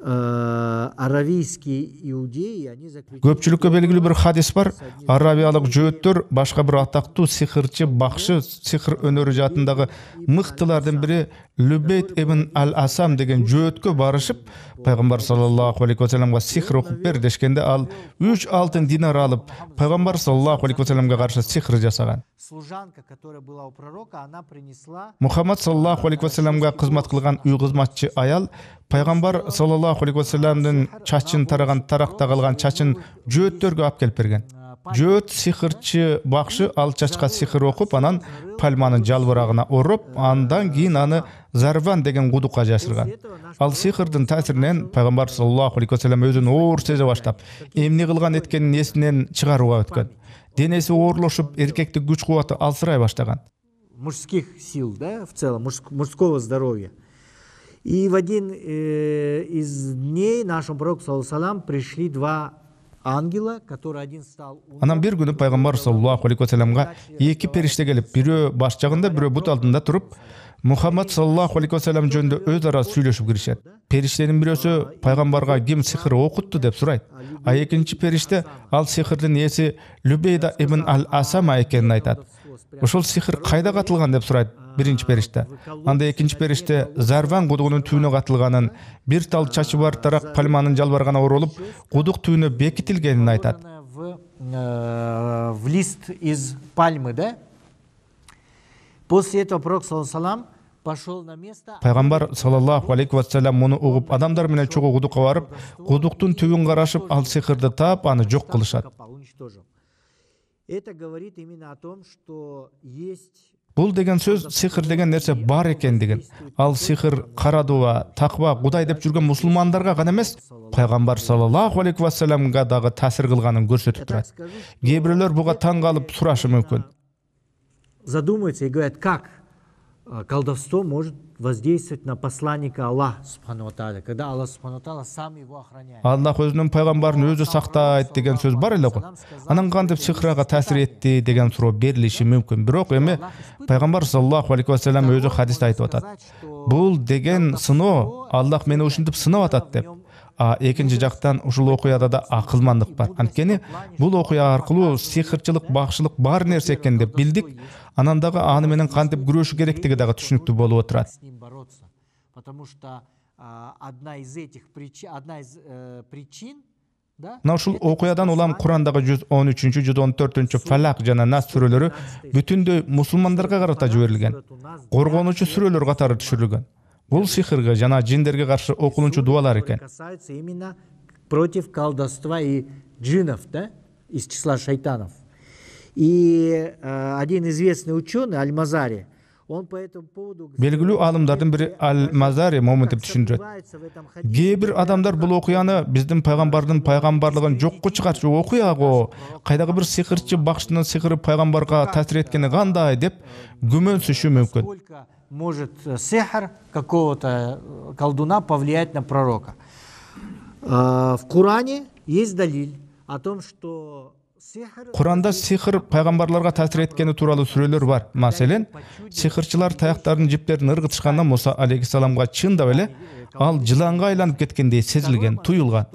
аравийские иудеи, они заключили... Көпчүлүккө белгилүү бир хадис бар. Аравиялык жөөттөр башка бир атактуу сихирчи, бакшы, сихир өнөрү жаатындагы мыктылардын бири Любейт ибн ал-Асам деген жөөткө барышып, пайгамбар саллаллаху алейхи ва салламга сихир окуп бер дешкенде ал 3 алтын динар алып, пайгамбар саллаллаху алейхи ва салламга каршы сихир жасаган. Служанка, которая была у пророка, она принесла... Мухаммад саллаллаху алейхи ва салламга кызмат кылган үй кызматчы аял пайгамбар саллаллаху алейхи ва салламдын чачын тараган, таракта калган чачын жөөттөргө алып келип берген. Жөөт сихирчи бакшы ал чачка сихир окуп, анан пальманын жалбырагына ороп, андан кийин аны Зарван деген кудукка жашырган. Ал сихирдин таасиринен пайгамбар саллаллаху алейхи ва саллям өзүн оор сезе баштап, эмне кылган эткенин эсинен чыгарууга өткөн. Денеси оорлошуп, эркектик күч кубаты алсырай баштаган. Мужских сил, да, в целом, мужского здоровья. И в один из дней нашему пророку, саллаллаху алейхи ва саллям, пришли два ангела, который один стал... Анан бир күнү пайгамбар саллаллаху алейхи ва салламга эки периште келип, бирөө баш жагында, бирөө бут алдында туруп, Мухаммад саллаллаху алейхи ва саллям жөнүндө өз ара сүйлөшүп киришет. Периштенин бирөөсү пайгамбарга ким сихир окутту деп сурайт. А экинчи периште ал сихирдин ээси Любейда ибн ал-Асама экенин айтат. Ошол сихир кайда катылган деп сурайт биринчи периште. Анда экинчи периште Зарван кудугунун түбүнө катылганын, бир тал чачы бар тарак пальманын жалбаргана оролуп, кудук түбүнө бекитилгенин айтат. В лист из пальмы, да? После этого пророк, саллаллаху алейхи ва саллям, пошел на место... Пайгамбар саллаллаху алейхи ва саллям муну угуп, адамдар менен чогуу кудукка барып, кудуктун түбүн карашып, ал сихирди таап, аны жок кылышат. Это говорит именно о том, что есть... Бул деген сөз сихир деген нерсе бар экендигин. Ал сихир, кара дуа, таква, Кудай деп жүргөн мусулмандарга гана эмес, пайгамбар саллаллаху алейхи ва саллямга дагы таасир кылганын көрсөтүп турат. Кээ бирөөлөр буга таң калып сурашы мүмкүн. Задумаются и говорят, как колдовство может воздействовать на посланника Аллаха, субхану ва тааля, когда Аллах, субхану ва тааля, сам его охраняет. Аллах өзүнүн пайгамбарын өзү сактайт деген сөз бар эле го. Анан кантип сихирга таасир этти деген суроо берилиши мүмкүн. Бирок эми пайгамбар саллаллаху алейхи ва саллям өзү хадисте айтып атат. Бул деген сыноо, Аллах мени ушинтип сынап атат деп. А экинчи жактан ушул окуяда да акылмандык бар. Анткени бул окуя аркылуу сихирчилик, бакшылык бар нерсе экенин деп билдик. Анан дагы аны менен кантип күрөшүү керектиги дагы түшүнүктүү болуп отурат. Потому что одна из причин Мына ушул окуядан улам Курандагы 113, 114 Фалак жана Нас сүрөлөрү бүтүндөй мусулмандарга карата жиберилген. Коргонуучу сүрөлөр катары түшүрүлгөн. Бул сихирге жана жиндерге каршы окулуучу дуалар экен. Касается именно против колдовства и джиннов, да, из числа шайтанов. И один известный ученый, Аль-Мазари, он по этому поводу... Белгилүү аалымдардын бири Аль-Мазари моментип түшүндүрөт. Кээ бир адамдар бул окуяны биздин пайгамбардын пайгамбарлыгын жокко чыгарчу окуя го, кайдагы бир сихирчи бакчынын сихири пайгамбарга таасир эткени кандай деп күмөнсүшү мүмкүн. Сколько может сихр какого-то колдуна повлиять на пророка? В Коране есть далиль о том, что Куранда сихир пайгамбарларга таасир эткени тууралуу сүрөлөр бар. Маселен, сихирчилар таяктардын жиптерин ыргытышканда Муса алейхиссаламга чындап эле ал жыланга айланып кеткендей сезилген, туюлган.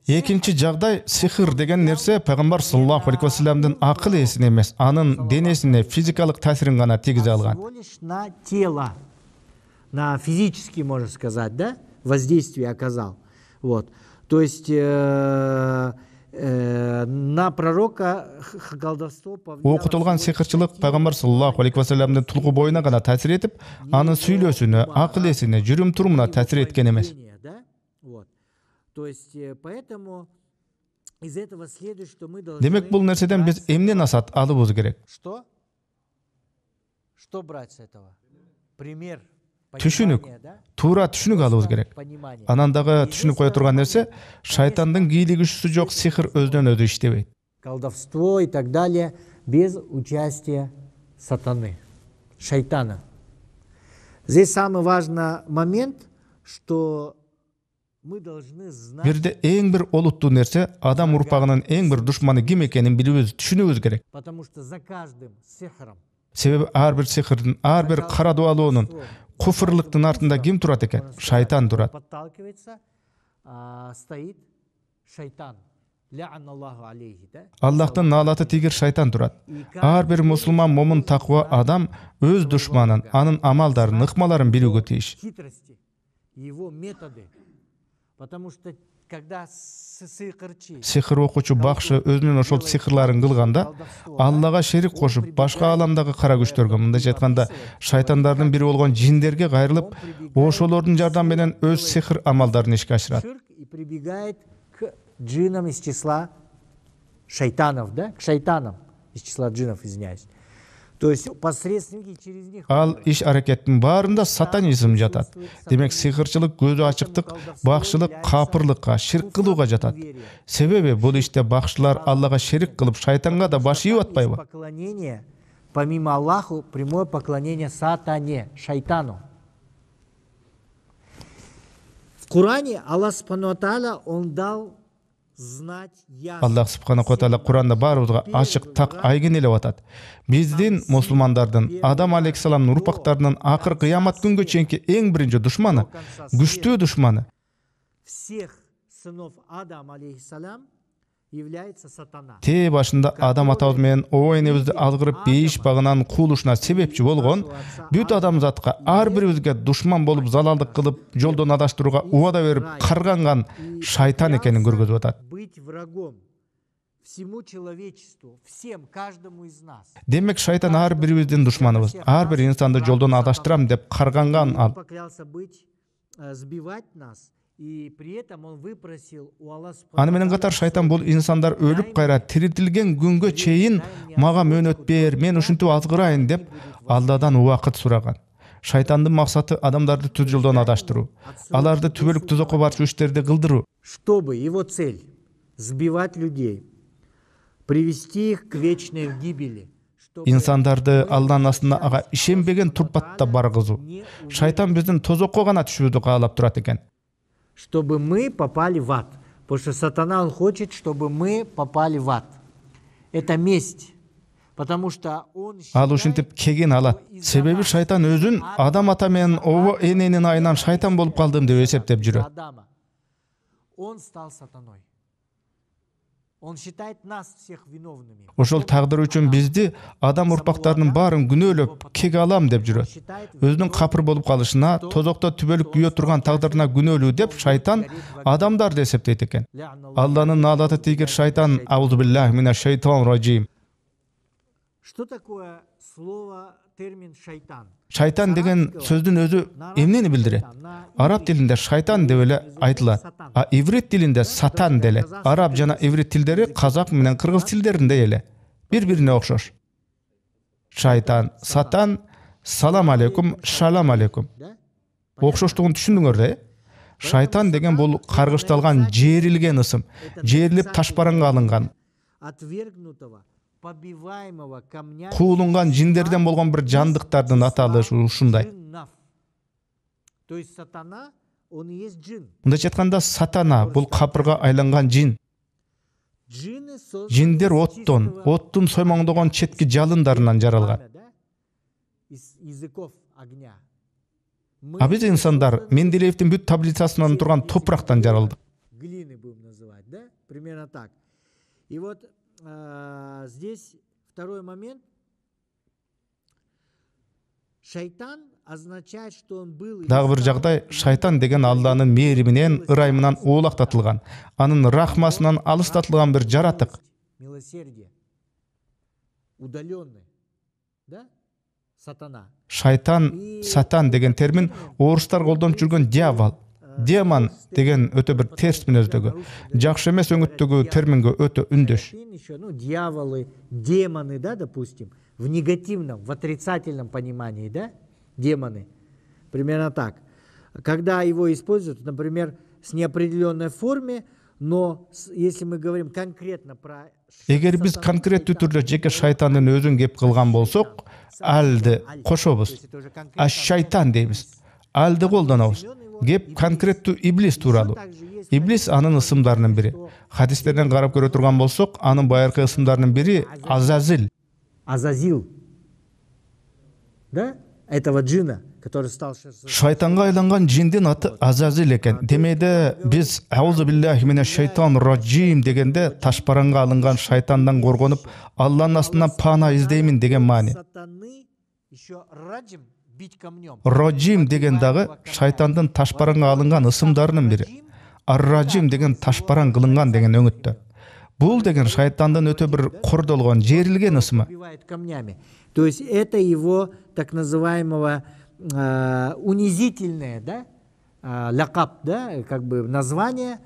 Экинчи жагдай, сихир деген нерсе пайгамбар саллаллаху алейхи вассаламдын акыл эсине эмес, анын денесине физикалык таасирин гана тийгизе алган. На тело, на физический, можно сказать, да, воздействие оказал. Вот. То есть на пророка колдовство повлияло. Окутулган сихирчилик пайгамбар саллаллаху алейхи вассаламдын тулгу боюна гана таасир этип, анын сүйлөөсүнө, акыл эсине, жүрүм турумуна таасир эткени эмес. То есть поэтому из этого следует, что мы должны... Демек бул нерседен биз эмне насаат алыбыз керек? Что? Что брать с этого? Пример. Түшүнүк, туура түшүнүк алыбыз керек. Анан дагы түшүнүп кое турган нерсе, шайтандын кийлик күчүсү жок сихир өзүнөн өзү иштебейт. Колдовство и так далее без участия сатаны, шайтана. Здесь самый важный момент, что мы должны знать... Бирде эң бир олуттуу нерсе, адам урпагынын эң бир душманы ким экенин билүүбүз, түшүнүүбүз керек. Потому что за каждым сихром... Себеби ар бир сихирдин, ар бир кара дуалоонун, куфрлыктын артында ким турат экен? Шайтан турат. Подталкивается, стоит шайтан. Аллахтын наалаты тигир шайтан турат. Ар бир мусулман момун таква адам өз душманын, анын амалдарын, ыкмаларын билүүгө тийиш. Его методы. Потому что когда сихир окуучу бакшы өзүнүн ошол сихирларын кылганда, Аллага шерик кошуп, башка аламдагы кара күчтөргө, мындайча айтканда, шайтандардын бири болгон жиндерге кайрылып, ошолордун жардамы менен өз сихир амалдарын ишке ашырат. И прибегает к джиннам из числа шайтанов, да? К шайтанам из числа джиннов, извиняюсь. То есть посредственники через них... Ал иш аракеттин баарында сатанизм жатат. Демек сихирчилик, көзү ачыктык, бакшылык капырлыкка, ширк кылууга жатат. Себеби бул иште бакшылар Аллага шерик кылып, шайтанга да баш ийип атпайбы? Поклонение, помимо Аллаху, прямое поклонение сатане, шайтану. В Коране Аллах Субхану ва Тааля, Он дал знать ясно. Аллах Субхану ва Тааля Куранда баарыбызга ачык так айгинелеп атат. Биздин мусулмандардын, Адам алейхиссаламдын урпактарынын акыр кыямат күнгө чейинки эң биринчи душманы, күчтүү душманы. Всех сынов Адам алейхиссалам является сатана. Те башында Адам атабыз менен оо энебизди алгырып бейиш багынан куулушуна себепчи болгон бүт адамзатка ар бирибизге душман болуп залалдык кылып жолдон адаштырууга убада берип карганган шайтан экенин көргөзүп атат. Быть врагом всему человечеству, всем, каждому из нас. Демек шайтан ар бирибиздин душманыбыз, ар бир инсанды жолдон адаштырам деп карганган ал. Поклялся быть, сбивать нас. Аны менен катар шайтан бул инсандар өлүп кайра тирилтилген күнгө чейин мага мөөнөт бер, мен ушинтип азгырайын деп Алладан убакыт сураган. Шайтандын максаты адамдарды түз жолдон адаштыруу, аларды түбөлүк тузакка барчу иштерди кылдыруу. Чтобы его цель сбивать людей, привести их к вечной гибели. Инсандарды Алланын астына ага ишенбеген турпатта баргызуу. Шайтан биздин тозокко гана түшүүдү каалап турат экен. Чтобы мы попали в ад. Потому что сатана, он хочет, чтобы мы попали в ад. Это месть. Потому что он... Ал ушинтип кегин алат. Себеби шайтан өзүн Адам ата менен оо эненин айынан шайтан болуп калдым деп эсептеп жүрөт. Он стал сатаной. Он считает нас всех виновными. Ошол тагдыр үчүн бизди, адам урпактарынын баарын күнөөлөп, кеге алам деп жүрөт. Өзүнүн капыр болуп калышына, тозокто түбөлүк күйө турган тагдырына күнөөлүү деп шайтан адамдарды эсептейт экен. Алланын наалаты тийгир шайтан, аузу биллахи минаш шайтанир раджим. Что такое слово, термин шайтан? Шайтан деген сөздүн өзү эмнени билдирет? Араб тилинде шайтан деп эле айтылат, а иврит тилинде сатан деле. Араб жана иврит тилдери казак менен кыргыз тилдериндей эле, бири-бирине окшош. Шайтан, сатан, салам алейкум, шалам алейкум. Окшоштугун түшүндүңөр да? Шайтан деген бул каргышталган, жерилген ысым, жерилип ташбаранга алынган, куулунган жиндерден болгон бир жандыктардын аталышы ушундай. То есть сатана, он и есть джин. Мындайча айтканда, сатана бул капырга айланган жин. Жиндер оттун соймоңдогон четки жалындарынан жаралган. Из языков огня. А биз инсандар Менделеевдин бүт таблицасынан турган топурактан жаралдык. Глины будем называть, да? Примерно так. И вот здесь второй момент. Шайтан означает, что он был... Дагы бир жагдай, шайтан деген Алланын мээриминен, ырайымынан оолактатылган, анын рахмасынан алыстатылган бир жаратык. Милосердие. Удаленный. Да? Сатана. Шайтан, сатан деген термин орустар колдонуп жүргөн дьявол. Демон деген өтө бир терс мүнөздөгү, жакшы эмес өңүттөгү терминге өтө үндөш. Дьяволы, демоны, да, допустим, в негативном, в отрицательном понимании, да, демоны. Примерно так. Когда его используют, например, с неопределенной форме, но если мы говорим конкретно про... Эгер биз конкреттүү түрдө жеке шайтандын өзүн кеп кылган болсок, алды кошобуз. А шайтан дейбиз. Алды колдонобуз. Кеп конкреттүү иблис тууралуу. Иблис анын ысымдарынын бири. Хадистерден карап көрө турган болсок, анын байыркы ысымдарынын бири Азазил. Азазил. Да? Этого джина, который стал... Шайтанга айланган жиндин аты Азазил экен. Демейде биз аузу биллахи минаш шайтанир раджим дегенде ташбаранга алынган шайтандан коргонуп, Алланын астынан пана издеймин деген маани. Раджим деген дагы шайтандын ташбаранга алынган ысымдарынын бири. Ар-раджим деген ташбаран кылынган деген өңүттө. Бул деген шайтандын өтө бир кордолгон, жерилген ысымы. То есть это его так называемого унизительное, да, лакаб, да, как бы название,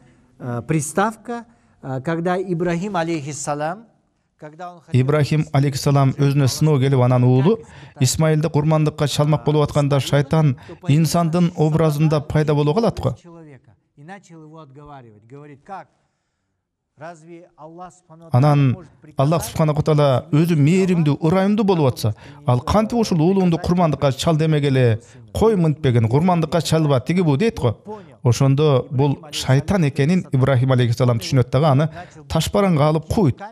приставка, когда Ибрахим алейхиссалам, Ибрахим алейхиссалам өзүнө сыноо келип анан уулу Исмаилди курмандыкка чалмак болуп атканда шайтан инсандын образында пайда боло калат го. Анан Аллах субханаху таала өзү мээримдүү, ырайымдуу болуп атса, ал кантип ушул уулуңду курмандыкка чал демегеле, кой мынтпеген, курмандыкка чалба тиги бу дейт го. Ошондо бул шайтан экенин Ибрахим алейхиссалам түшүнөт дагы, аны ташбаранга алып куйт.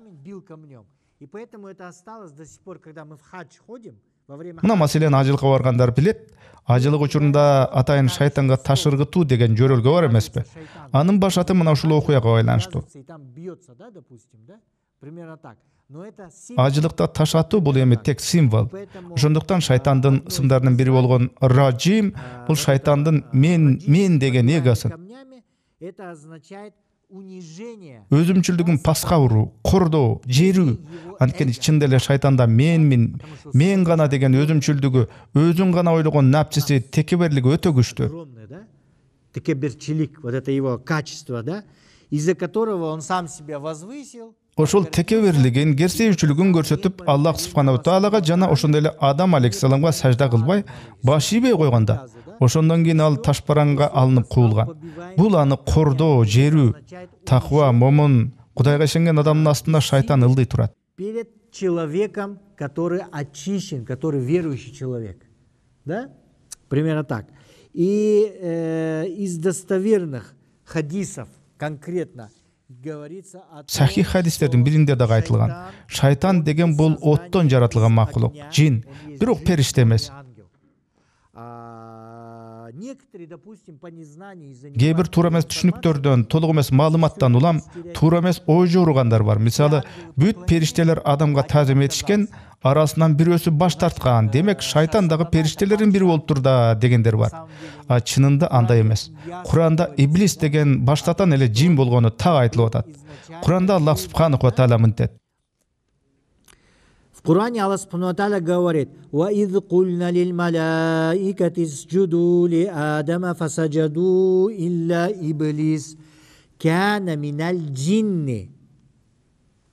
И поэтому это осталось до сих пор, когда мы в хадж ходим, во время... Мына маселени ажылыкка баргандар билет. Ажылык учурунда атайын шайтанга таш ыргытуу деген жөрөлгө бар эмеспи? Анын баш аты мына ушул окуяга байланыштуу. Ажылыкта таш атуу бул эми тек символ. Ошондуктан шайтандын ысымдарынын бири болгон раджим бул шайтандын мен деген эгосын. Это означает өзүмчүлдүгүн паска уруу, кордоо, жерүү. Анткени чында эле шайтанда мен гана деген өзүмчүлдүгү, өзүн гана ойлогон напчысы, текеберлиги өтө күчтүү. Текеберчилик, вот это его качество, да, из-за которого он сам себя возвысил. Ошол текеберлигин, керсейүүчүлүгүн көрсөтүп, Аллах субханаху таалага жана ошондой эле Адам алейхиссаламга сажда кылбай, баш ийбей койгонда, ошондон кийин ал ташбаранга алынып куулган. Бул аны кордоо, жерүү, таква, момун, Кудайга ишенген адамдын астында шайтан ылдый турат. Перед человеком, который очищен, который верующий человек. Да? Примерно так. И из достоверных хадисов конкретно говорится о... Сахих хадистердин биринде дагы айтылган. Шайтан деген бул оттон жаратылган макулук, жин, бирок периште эмес. некоторые, допустим, по незнанию из-за кээ бир туура эмес түшүнүктөрдөн, толук эмес маалыматтан улам туура эмес ой жооругандар бар. Мисалы, бүт периштелер адамга таазим этишкен, арасынан бирөөсү баш тарткан. Демек, шайтан дагы периштелердин бири болуптур да дегендер бар. А чынында андай эмес. Куранда иблис деген баштатан эле жин болгону так айтылып атат. Куранда Аллах субханаху ва тааля мынтет. В Коране Аллах Субхану ва Тааля говорит: «Ваидh кульна лил малаикати сджуду ли Адама фасаджаду илля иблис кяна миналь джинни».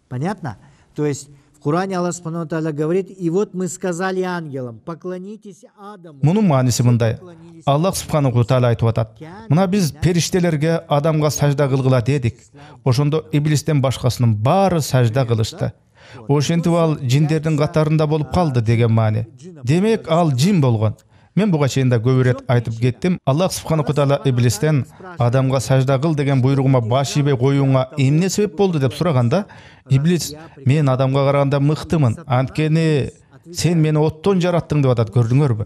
Понятно? То есть в Коране Аллах Субхану ва Тааля говорит: и вот мы сказали ангелам: поклонитесь Адаму. Мунун мааниси мындай. Аллах субханаху ва тааля айтып атат. Мына биз периштелерге адамга сажда кылгыла дедик. Ошондо иблистен башкасынын баары сажда кылышты. Ошентип ал жиндердин катарында болуп калды деген маани. Демек ал жин болгон. Мен буга чейин да көп ирет айтып кеттим. Аллах субханаху ва тааля иблистен адамга сажда кыл деген буйругума баш ийбей коюуңа эмне себеп болду деп сураганда, иблис: мен адамга караганда мыктымын, анткени сен мени оттон жараттың деп атат, көрдүңөрбү?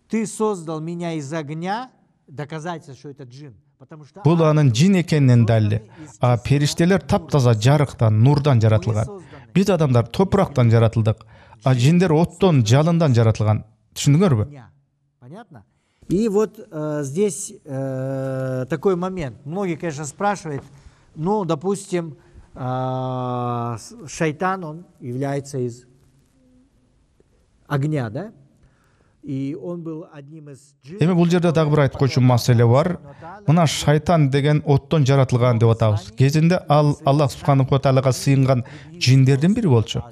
Ты создал меня из огня, доказательство, что это джин. Бул анын жин экенинин далили. А периштелер таптаза жарыктан, нурдан жаратылган. Биз адамдар топурактан жаратылдык, а жиндер оттон, жалындан жаратылган. Түшүндүңөрбү? Понятно? И вот здесь такой момент. Многие, конечно, спрашивают, ну, допустим, шайтан, он является из огня, да? И он был одним из джиннов. Эми бул жерде дагы бир айткычу маселе бар. Мына шайтан деген оттон жаратылган деп атабыз. Кезинде ал Аллах субханаху ва тааляга сыйынган жиндердин бири болчу.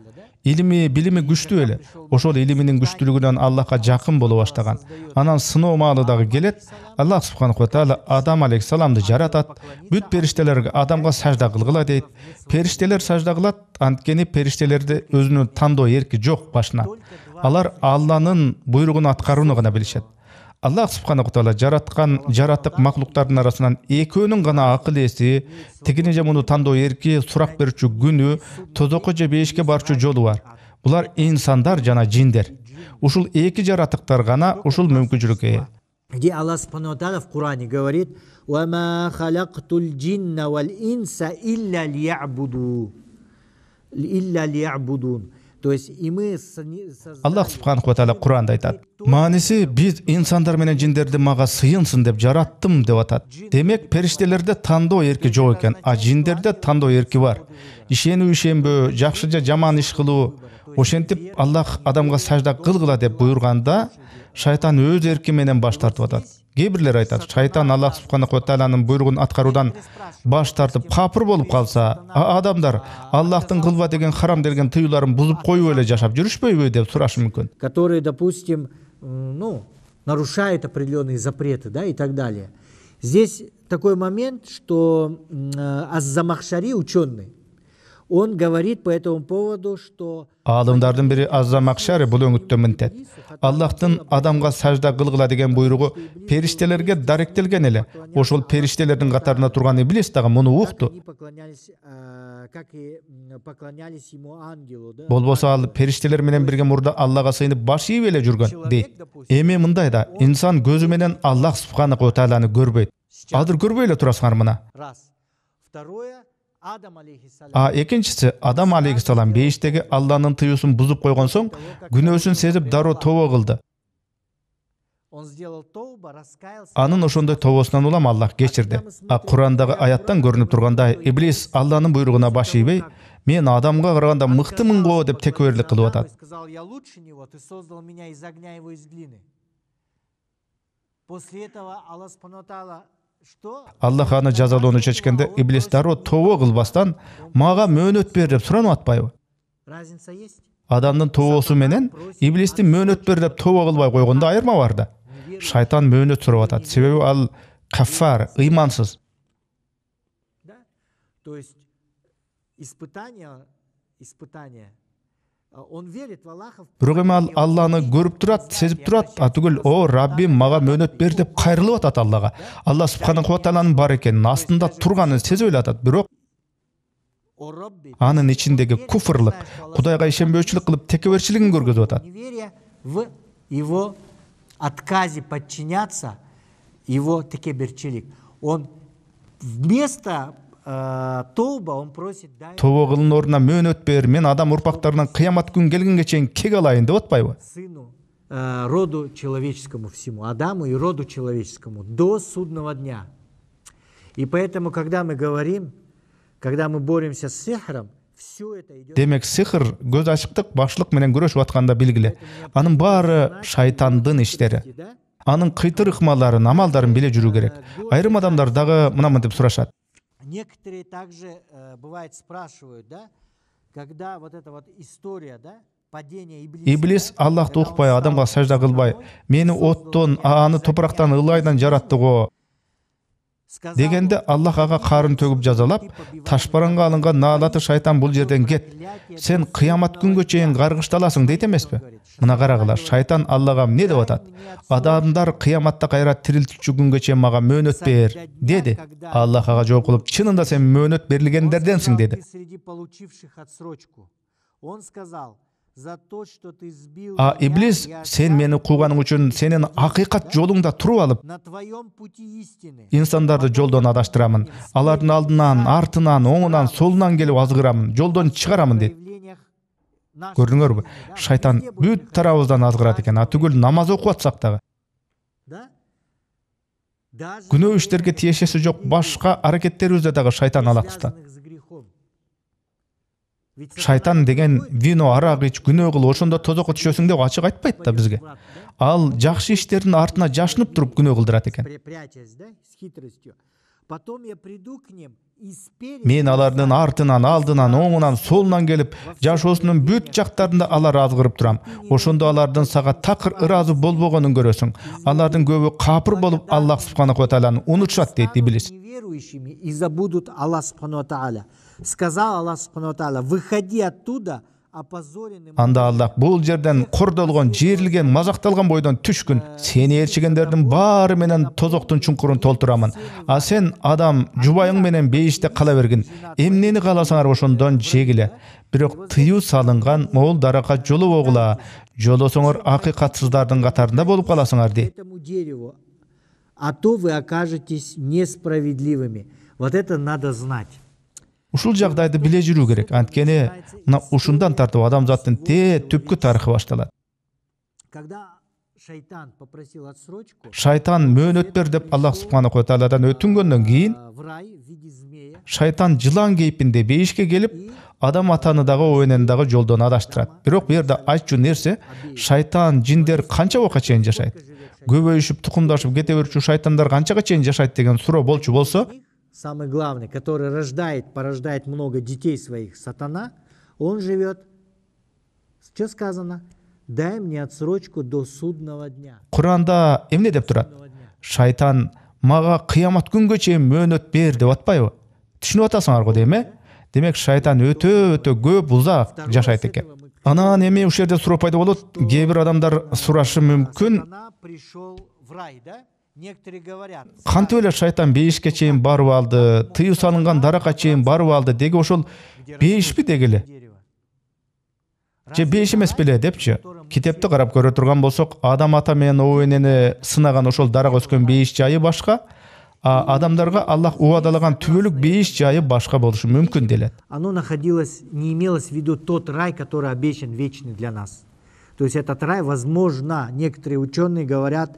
Илими, билими күчтүү эле. Ошол илиминин күчтүүлүгүнөн Аллахка жакын боло баштаган. Анан сыноо маалы дагы келет. Аллах субханаху ва тааля Адам алейхиссаламды жаратат. Бүт периштелерге адамга сажда кылгыла дейт. Периштелер сажда кылат, анткени периштелерде өзүнүн тандоо эрки жок башына. Алар Алланын буйругун аткарууну гана билишет. Аллах субханаху ва тааля жараткан жаратык маклуктардын арасынан экөөнүн гана акыл эси, тигини же муну тандоо эрки, сурак берүүчү күнү, тозокко же бейишке барчу жолу бар. Булар инсандар жана жиндер. Ушул эки жаратыктар гана ушул мүмкүнчүлүккө ээ. Где Аллах субхану ва тааля в Коране говорит: «Ва ма халактул джинна вал инса илля лиябудун». То есть и мы Аллах субханаху ва тааля Куранда айтат: "Мааниси биз инсандар менен жиндерди мага сыйынсын деп жараттым" деп атат. Демек периштелерде тандоо эрки жок экен, а жиндерде тандоо эрки бар. Ишенүү, ишенбөө, жакшы же жаман иш кылуу. Ошентип Аллах адамга сажда кылгыла деп буйрганда, шайтан өз эрки менен баш тартып атат. Кээ бирлер айтат, шайтан Аллах субханаху ва таалянын буйругун аткаруудан баш тартып капыр болуп калса, адамдар Аллахтын кылба деген харам деген тыюуларын бузуп коюп эле жашап жүрүшпөйбү деп сурашы мүмкүн. Которые, допустим, ну, нарушают определенные запреты, да, и так далее. Здесь такой момент, что Аз-Замахшари, ученый, он говорит по этому поводу, что Алымдардын бири Az-Замахшари бул өңүттө мынтет: Аллахтын адамга сажда кылгыла деген буйругу периштелерге даректелген эле. Ошол периштелердин катарында турган иблис дагы муну укту. Болбосо ал периштелер менен бирге мурда Аллага сыйынып баш ийип эле жүргөн дейт. Эми мындай да, инсан көзү менен Аллах субханаху ва тааляны көрбөйт. Азыр көрбөй эле турасыңар мына. А экинчиси, Адам алейхиссалам бейиштеги Алланын тыюусун бузуп койгон соң, күнөөсүн сезип дароо тобо кылды. Анын ошондой тобосунан улам Аллах кечирди. А Курандагы аяттан көрүнүп тургандай, иблис Алланын буйругуна баш ийбей, мен адамга караганда мыктымын го деп текеберлик кылып атат. Аллах аны жазалоону чечкенде, иблис дароо тобо кылбастан мага мөөнөт бер деп суранып атпайбы? Адамдын тобосу менен иблистин мөөнөт бер деп тобо кылбай койгондо айырма бар да. Шайтан мөөнөт сурап атат, себеби ал каффар, ыймансыз. То есть испытание Бирок эми ал Алланы көрүп турат, сезип турат, атүгүл: "О, Раббим, мага мөөнөт бер" деп кайрылып атат Аллага. Аллах субханаху ва таалянын бар экенин, астында турганын сезип эле атат. Бирок анын ичиндеги куфрлык, Кудайга ишенбөөчүлүк кылып текеберчилигин көргөзүп атат. отказе подчиняться его текеберчилик. Он вместо тауба он просит тобо кылын ордуна мөөнөт бер, мен адам урпактарынан кыямат күн келгенге чейин кек алайын деп атпайбы? сыну, роду человеческому всему, Адаму и роду человеческому до судного дня. И поэтому, когда мы говорим, когда мы боремся с сихром, все это идет. Демек сихр көз ачыктык башлык менен күрөшүп атканда билгиле. Анын баары шайтандын иштери. Анын кыйтыр ыкмаларын, амалдарын биле жүрүү керек. Айрым адамдар дагы мынамын деп сурашат. Некоторые также бывает спрашивают, да, когда вот эта вот история, да, падение Иблиса. Иблис Аллахты укпай, адамга сажда кылбай, мени оттон, аны топурактан, ылайдан жаратты го дегенде Аллах ага карын төгүп жазалап, ташбаранга алынган наалаты шайтан бул жерден кет. Сен кыямат күнгө чейин каргышталасың дейт эмеспи? Мына карагыла, шайтан Аллага эмне деп атат? Адамдар кыяматта кайра тирилтүүчү күнгө чейин мага мөөнөт бер деди. Аллах ага жооп кылып, чынында сен мөөнөт берилгендерденсиң деди. Он сказал: за то, что ты сбил Иблис, сен мени кууганың үчүн сенин акыйкат жолуңда туруп алып, на твоем пути истины инсандарды жолдон адаштырамын. Алардын алдынан, артынан, оңунан, солунан келип азгырамын, жолдон чыгарамын дейт. Көрдүңөрбү? Шайтан бүт тарабыбыздан азгырат экен. Түгүл намаз окуп атсак дагы. Күнөө иштерге тиешеси жок башка аракеттерибизде дагы шайтан алаксытат. Шайтан деген вино, арак ич, күнөө кыл, ошондо тозокко түшөсүң деп ачык айтпайт да бизге. Ал жакшы иштердин артына жашынып туруп күнөө кылдырат экен. Мен алардын артынан, алдынан, оңунан, солунан келип, жашоосунун бүт жактарында алар азгырып турам. Ошондо алардын сага такыр ыраазы болбогонун көрөсүң. Алардын көбү капыр болуп Аллах субханаху ва тааляны унутушат дейт Иблис. И забудут Аллах субханаху ва тааля. Сказал Аллах субханаху ва тааля: выходи оттуда опозоренным. Анда Аллах бул жерден кордолгон, жээрилген, мазакталган бойдон түшкүн. Сени ээрчигендердин баары менен тозоктун чуңкурун толтурамын. А сен адам жубайың менен бейиште кала бергин. Эмнени кааласаңар ошондон жегиле. Бирок тыюу салынган мол даракка жолобогула. Жолосоңор акыйкатсыздардын катарында болуп каласыңар дейт. А то вы окажетесь несправедливыми. Вот это надо знать. Ушул жагдайды биле жүрүү керек. Анткени мына ушундан тартып адамзаттын түпкү тарыхы башталат. Когда шайтан попросил отсрочку, шайтан мөөнөт бер деп Аллах субханаху ва тааладан өтүнгөндөн кийин шайтан жылан кейпинде бейишке келип, адам атаны дагы оенени дагы жолдон адаштырат. Бирок бу жерде айтчу нерсе, шайтан, жиндер канча убакка чейин жашайт? Көбөйүшүп, тукумдашып кете берчү шайтандар канчага чейин жашайт деген суроо болчу болсо, самый главный, который порождает много детей своих, сатана, он живет, что сказано? Дай мне отсрочку до судного дня. Куранда эмне деп турат? Шайтан мага кыямат күнгө чейин мөөнөт бер деп атпайбы? Түшүнүп атасыңар го дейм, Демек шайтан өтө көп узак жашайт экен. Анан эми ушул жерде суроо пайда болот. Кээ бир адамдар сурашы мүмкүн, кантип эле шайтан бейишке чейин барып алды, тыюу салынган даракка чейин барып алды деги ошол бейишпи дегиле? Же бейиш эмес беле депчи? Китепти карап көрө турган болсок, Адам ата менен оенени сынаган ошол дарак өскөн бейиш жайы башка, а адамдарга Аллах убадалаган түбөлүк бейиш жайы башка болушу мүмкүн делет. Оно не имелось в виду тот рай, который обещан вечный для нас. То есть этот рай, возможно, некоторые ученые говорят,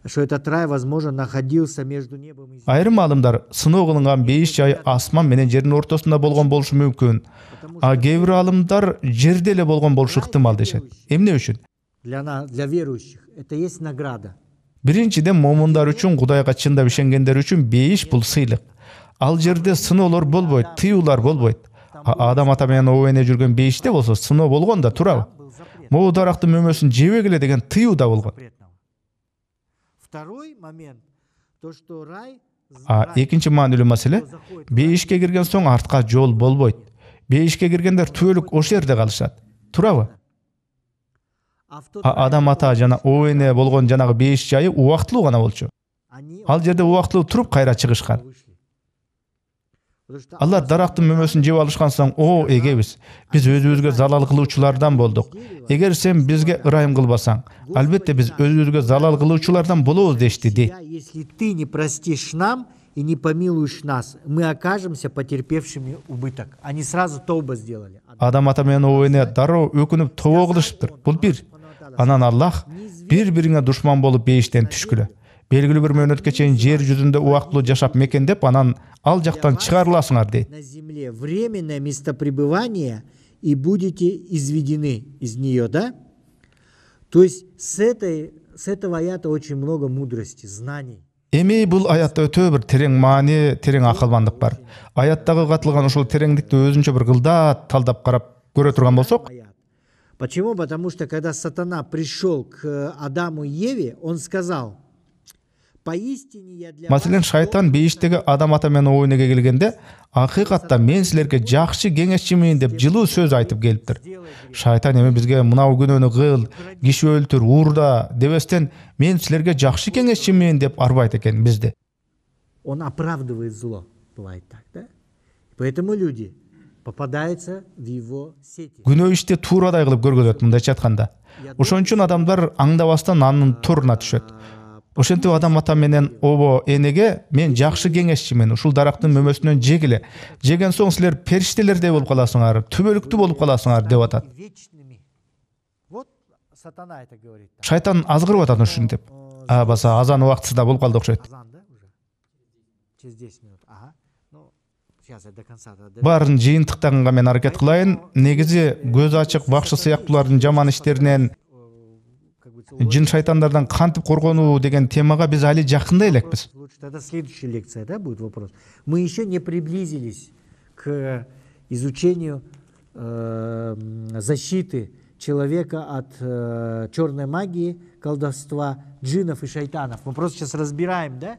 что этот рай, возможно, находился между небом и землей. Айрым алымдар сыноо кылынган бейиш жайы асман менен жердин ортосунда болгон болушу мүмкүн. А кээ бир алымдар жерде эле болгон болушу ыктымал дешет. Эмне үчүн? Для верующих это есть награда. Биринчиден, момундар үчүн, Кудайга чындап ишенгендер үчүн бейиш бул сыйлык. Ал жерде сыноолор болбойт, тыюулар болбойт. Адам ата менен оене жүргөн бейиште болсо сыноо болгон да турабы? Могу дарактын мөмөсүн жебегиле деген тыюу да болгон. Второй момент, то что рай. Экинчи маанилүү маселе, бейишке кирген соң артка жол болбойт. Бейишке киргендер түбөлүк ошол жерде калышат. Турабы? Адам ата жана оене болгон жанагы бейиш жайы убактылуу гана болчу. Ал жерде убактылуу туруп кайра чыгышкан. Алар дарактын мөмөсүн жеп алышкан соң, "О, эгебиз, биз өзүбүзгө залал кылуучулардан болдук. Эгер сен бизге ырайым кылбасаң, албетте биз өзүбүзгө залал кылуучулардан болобуз" дешти, ди. Если ты не простишь нам и не помилуешь нас, мы окажемся потерпевшими убыток. Они сразу тауба сделали. Адам ата менен оойне дароо өкүнүп тобо кылышыптыр. Бул бир. Анан Аллах бири-бириңе душман болуп бейиштен түшкүлө. Белгилүү бир мөөнөткө чейин жер жүзүндө убактылуу жашап мекендеп, анан ал жактан чыгарыласыңар, дейт. На земле временное место пребывания и будете изведены из нее, да? То есть с этого аята очень много мудрости, знаний. Эми бул аятта өтө бир терең маани, терең акылмандык бар. Аяттагы катылган ушул тереңдикти өзүнчө бир кылдат талдап карап көрө турган болсок, почему? Потому что когда сатана пришел к Адаму и Еве, он сказал: "Поистине я для вас..." Маселен, шайтан бейиштеги адам ата менен оойнеге келгенде, акыйкатта мен силерге жакшы кеңешчимин деп жылуу сөз айтып келиптир. Шайтан эми бизге мынау күнөөнү кыл, киши өлтүр, уурда дебестен, мен силерге жакшы кеңешчимин деп арбайт экен бизди. Он оправдывает зло, бывает так, да? Поэтому люди попадаются в его сети. Күнөө ишти туурадай кылып көргөзөт, мындайча айтканда. Ошон үчүн адамдар аңдабастан анын туруна түшөт. Ошентип адам ата менен обо энеге мен жакшы кеңешчимин, ушул дарактын мөмөсүнөн жегиле. Жеген соң силер периштелердей болуп каласыңар, түбөлүктүү болуп каласыңар деп атат. Вот сатана это говорит. Шайтан азгырып атат ушинтип. Баса азан убактысы да болуп калды окшойт. Азан, да, уже? Через 10 минут. Ага. Ну, сейчас я до конца. Барын жыйынтыктаганга мен аракет кылайын. Негизи көз ачык бакшы сыяктуулардын жаман иштеринен, жин шайтандардан кантип коргонуу деген темага биз али жакында элекпиз. Тогда следующая лекция, да, будет вопрос. Мы еще не приблизились к изучению защиты человека от черной магии, колдовства, джинов и шайтанов. Мы просто сейчас разбираем, да,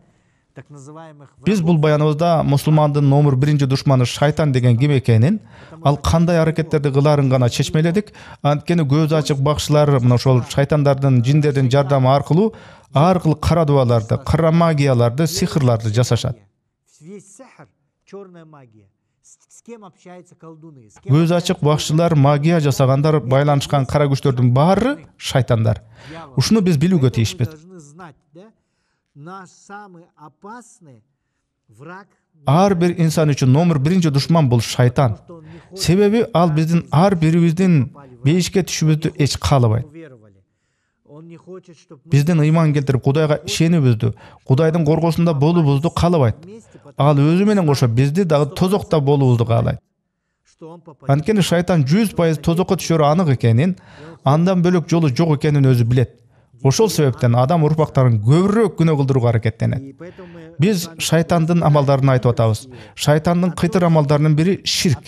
так называемых... Биз бул баяныбызда мусулмандын номер 1 душманы шайтан деген ким экенин, ал кандай аракеттерди кыларын гана чечмеледик. Анткени көз ачык бакчылар мына ошол шайтандардын, жиндердин жардамы аркылуу ар кыл кара дубаларды, кара магияларды, сихырларды жасашат. Весь сихр, черная магия. С кем общаются колдуны? Көз ачык бакчылар, магия жасагандар, байланышкан кара күчтөрдүн баары шайтандар. Ушуну биз билүүгө тийишпиз. Наш самый опасный враг. Ар бир инсан үчүн номер 1 душман бул шайтан. Себеби ал биздин ар бирибиздин бейишке түшүбүздү эч каалабайт. Биздин ыйман келтирип Кудайга ишенүүбүздү, Кудайдын коргосунда болуубузду каалабайт. Ал өзү менен кошо бизди дагы тозокто болуубузду каалайт. Анткени шайтан 100% тозокко түшөрү анык экенин, андан бөлөк жолу жок экенин өзү билет. Ошол себептен адам урпактарын көбүрөөк күнөө кылдырууга аракеттенет. Биз шайтандын амалдарын айтып атабыз. Шайтандын кыйтыр амалдарынын бири ширк.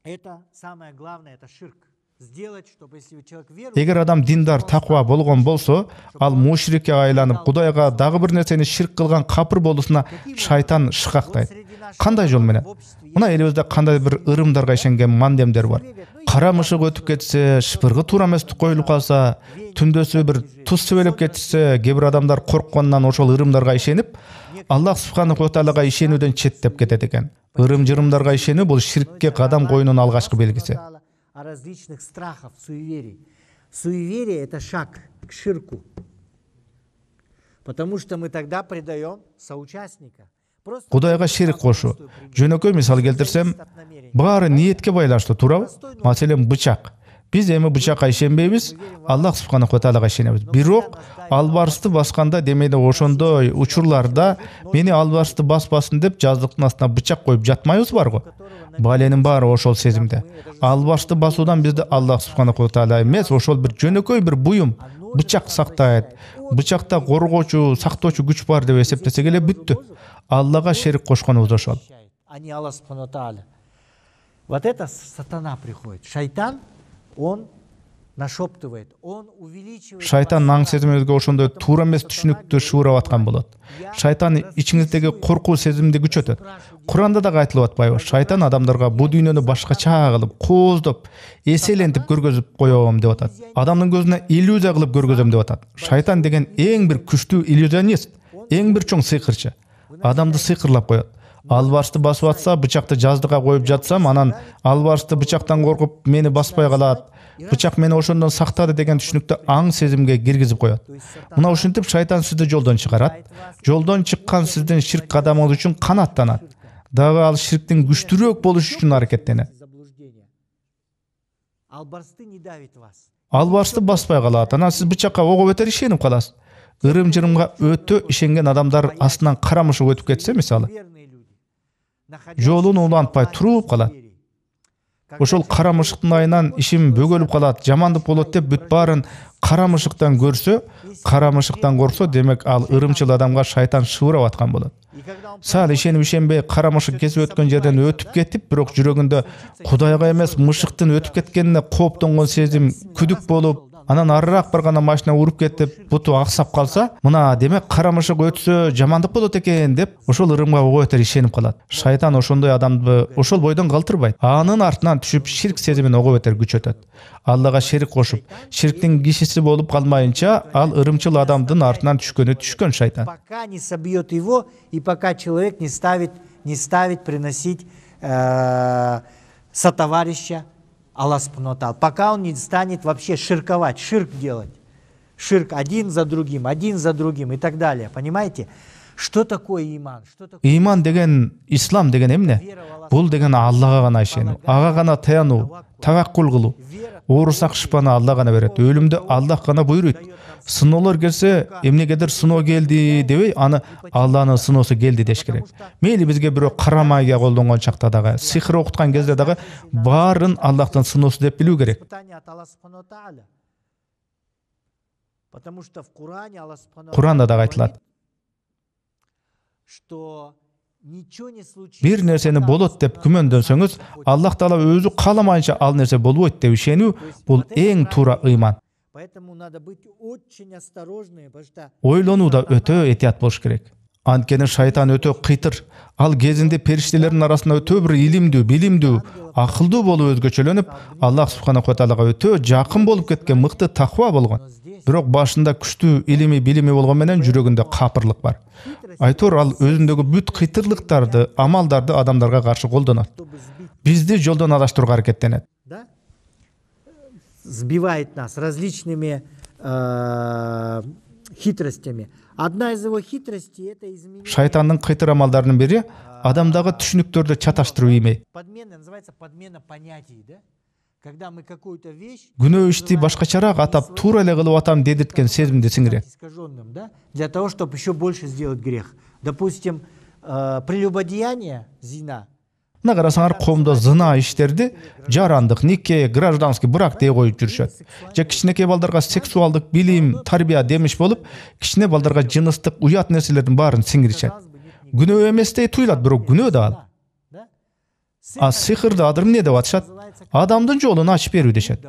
Это самое главное, это ширк. Сделать, чтобы если человек верует... Эгер адам диндар, таква болгон болсо, ал мушрикке айланып, Кудайга дагы бир нерсени ширк кылган капыр болусуна шайтан шыкактайт. Кандай жол менен? Мына элибизде кандай бир ырымдарга ишенген мандемдер бар. Кара мышык өтүп кетсе, шыпыргы туура эмес коюлуп калса, түндөсү бир туз себелеп кетсе, кээ бир адамдар коркконунан ошол ырымдарга ишенип, Аллах субханаху ва тааляга ишенүүдөн четтеп кетет экен. Ырым-жырымдарга ишенүү бул ширкке кадам коюунун алгачкы белгиси. О различных страхах, суеверий. Суеверие – это шаг к ширку. Потому что мы тогда предаем соучастника. Кудайга ширк кошуу. Жөнөкөй мисал келтирсем, баары ниетке байланыштуу, туурабы? Маселен, бычак. Биз эми бычакка ишенбейбиз, Аллах субханаху ва тааляга ишенебиз. Бирок албарысты басканда демейде ошондой учурларда мени албарысты баспасын деп жаздыктын астына бычак коюп жатмайбыз барго. Баленин баары ошол сезимде. Албарысты басуудан бизди Аллах субханаху ва тааля эмес, ошол бир жөнөкөй бир буюм бычак сактайт. Бычакта коргоочу, сактоочу күч бар деп эсептесек эле бүттү. Аллага шерик кошконубуз ошол. А не Аллах субханаху ва тааля. Вот это сатана приходит. Шайтан, он нашептывает, он увеличивает... Шайтан наң сезимибизге ошондой туура эмес түшүнүктү шуурап аткан болот. Шайтан ичиңиздеги коркуу сезимди күчөтөт. Куранда да айтылып атпайбы? Шайтан адамдарга бу дүйнөнү башкача кылып, кооздоп, эселентип көргөзүп коём деп атат. Адамдын көзүнө иллюзия кылып көргөзөм деп атат. Шайтан деген эң бир күчтүү иллюзионист, эң бир чоң сыйкырчы. Адамды сыйкырлап коет. Албарсты басып атса, бычакты жаздыга коюп жатсам, анан албарсты бычактан коркуп мени баспай калат. Бычак мени ошондон сактады деген түшүнүктү аң сезимге киргизип коет. Мына ушинтип шайтан сизди жолдон чыгарат. Жолдон чыккан сиздин ширк кадамыңыз үчүн канаттанат. Дагы ал ширктин күчтүүрөөк болуш үчүн аракеттенет. Албарсты баспай калат. Анан сиз бычакка ого бетер ишенип каласыз. Ырым-жырымга өтө ишенген адамдар астынан карамышык өтүп кетсе, мисалы, жолун улантпай туруп калат. Ошол карамышыктын айынан ишим бөгөлүп калат, жамандык болот деп бүт баарын карамышыктан көрсө, карамышыктан корксо, демек ал ырымчыл адамга шайтан шыбырап аткан болот. Сал ишенип ишенбей карамышык кесип өткөн жерден өтүп кетип, бирок жүрөгүндө Кудайга эмес мышыктын өтүп кеткенине кооптонгон сезим, күдүк болуп, анан арыраак барганда машина уруп кетип, буту аксап калса, мына демек карамышык өтсө жамандык болот экен деп, ошол ырымга ого бетер ишенип калат. Шайтан ошондой адамды ошол бойдон калтырбайт. Анын артынан түшүп ширк сезимин ого бетер күчөтөт. Аллага шерик кошуп, ширктин кишиси болуп калмайынча, ал ырымчыл адамдын артынан түшкөн шайтан. Пока не собьет его и пока человек не ставит приносить сотоварища Аллах Субхану ва Тааля, пока он не станет вообще ширковать, ширк делать. Ширк один за другим и так далее. Понимаете? Что такое иман? Иман деген, ислам деген эмне? Бул деген Аллага гана ишенүү, ага гана таянуу, таваккул кылуу. Оорусак шыпаны Аллах гана берет, өлүмдү Аллах гана буйруйт. Сыноолор келсе, эмнегедир сыноо келди дебей, аны Алланын сыноосу келди деш керек. Мейли бизге бирөө кара магия колдонгон чакта дагы, сихир окуткан кезде дагы баарын Аллахтын сыноосу деп билүү керек. Куранда дагы айтылат. Бир нерсени болот деп күмөндөнсөңүз, Аллах Таала өзү кааламайынча ал нерсе болбойт деп ишенүү бул эң туура ыйман. Ойлонууда өтө этият болуш керек. Анткени шайтан өтө кыйтыр. Ал кезинде периштелердин арасында өтө бир илимдүү, билимдүү, акылдуу болуп өзгөчөлөнүп, Аллах Субхану ва Тааляга өтө жакын болуп кеткен мыкты таква болгон. Бирок башында күчтүү илими, билими болгон менен жүрөгүндө капырлык бар. Айтор ал өзүндөгү бүт кыйтырлыктарды, амалдарды адамдарга каршы колдонот. Бизди жолдон адаштырууга аракеттенет. Сбивает нас различными хитростями. Одна из его хитростей это изменение. Шайтандын кыйтыр амалдарынын бири адамдагы түшүнүктөрдү чаташтыруу имей. Подмена называется подмена понятий, да? Когда мы какую-то вещь күнөө ишти башкачараак атап, туура эле кылып атам дедирткен сезимди сиңирет. Да? Для того, чтобы еще больше сделать грех. Допустим, прелюбодеяние, зина. Мына карасаңар, коомдо зына иштерди жарандык, нике, гражданский брак дей коюп жүрүшөт. Же кичинекей балдарга сексуалдык билим, тарбия демиш болуп, кичине балдарга жыныстык, уят нерселердин баарын сиңиришет. Күнөө эместей туйлат, бирок күнөө да ал. А сихирди адыр эмне деп атышат? Адамдын жолун ачып берүү дешет.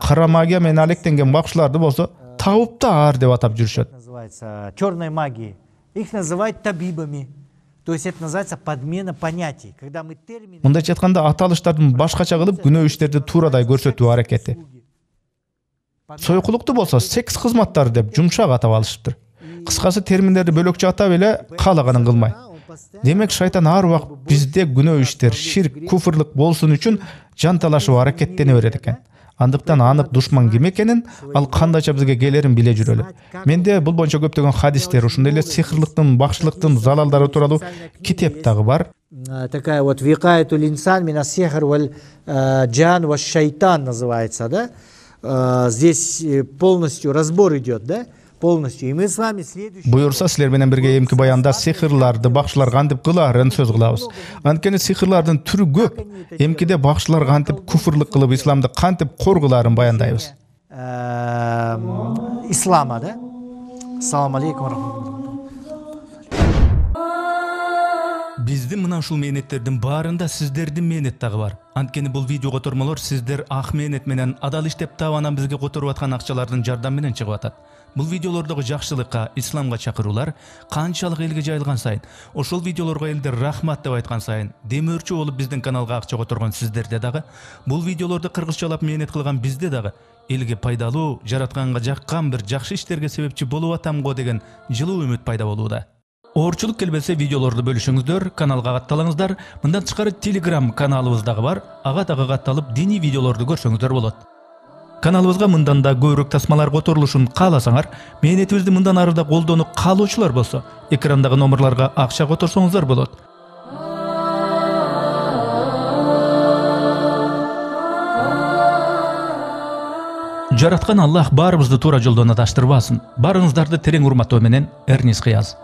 Кара магия менен алектенген бакчыларды болсо табып да ар деп атап жүрүшөт. Называется черной магией. Их называют табибами. То есть это называется подмена понятий. Когда мы термины... Мындайча айтканда, аталыштардын башкача кылып күнөө иштерди туурадай көрсөтүү аракети. Сойкулукту болсо секс кызматтары деп жумшак атап алышыптыр. Кыскасы терминдерди бөлөкчө атап эле каалаганын кылмай. Демек шайтан ар убак бизде күнөө иштер, ширк, куфрлык болсун үчүн жанталашып аракеттене берет экен. Андыктан анык душман ким экенин, ал кандайча бизге келерин биле жүрөлү. Менде бул боюнча көптөгөн хадистер, ошондой эле сихирлыктын, бакчылыктын залалдары тууралуу китеп дагы бар. Такая вот викаятул инсан мина сихр валь джан ваш шайтан называется, да? Здесь полностью разбор идет, да? Полностью. И мы с вами следующий... Буйурса, силер менен бирге эмки баянда сихирларды бакчылар кантип кылаарын сөз кылабыз. Анткени сихирлардын түрү көп. Эмкиде бакчылар кантип куфрлык кылып, исламды кантип коргулаарын баяндайбыз. Ислама, да? Ассаламу алейкум. Биздин мына ушул мээнеттердин баарында сиздердин мээнет дагы бар. Анткени бул видео котормолор сиздер ак мээнет менен адал иштеп таап анан бизге которуп аткан акчалардын жардам менен чыгып атат. Бул видеолордогу жакшылыкка, исламга чакыруулар канчалык элге жайылган сайын, ошол видеолорго элдер рахмат деп айткан сайын, демөөрчү болуп биздин каналга акча которгон сиздерде дагы, бул видеолорду кыргызчалап мээнет кылган бизде дагы элге пайдалуу, жаратканга жаккан бир жакшы иштерге себепчи болуп атам го деген жылуу үмүт пайда болууда. Оорчулук келбесе видеолорду бөлүшүңүздөр, каналга катталыңыздар. Мындан тышкары Telegram каналыбыз дагы бар. Ага дагы катталып диний видеолорду көрсөңүздөр болот. Каналыбызга мындан да көбүрөөк тасмалар которулушун кааласаңар, мээнетибизди мындан ары да колдонуу каалоочулар болсо, экрандагы номерларга акча которсоңуздар болот. Жараткан Аллах баарыбызды туура жолдон адаштырбасын. Барыңыздарды терең урматтоо менен Эрнис Кыяз.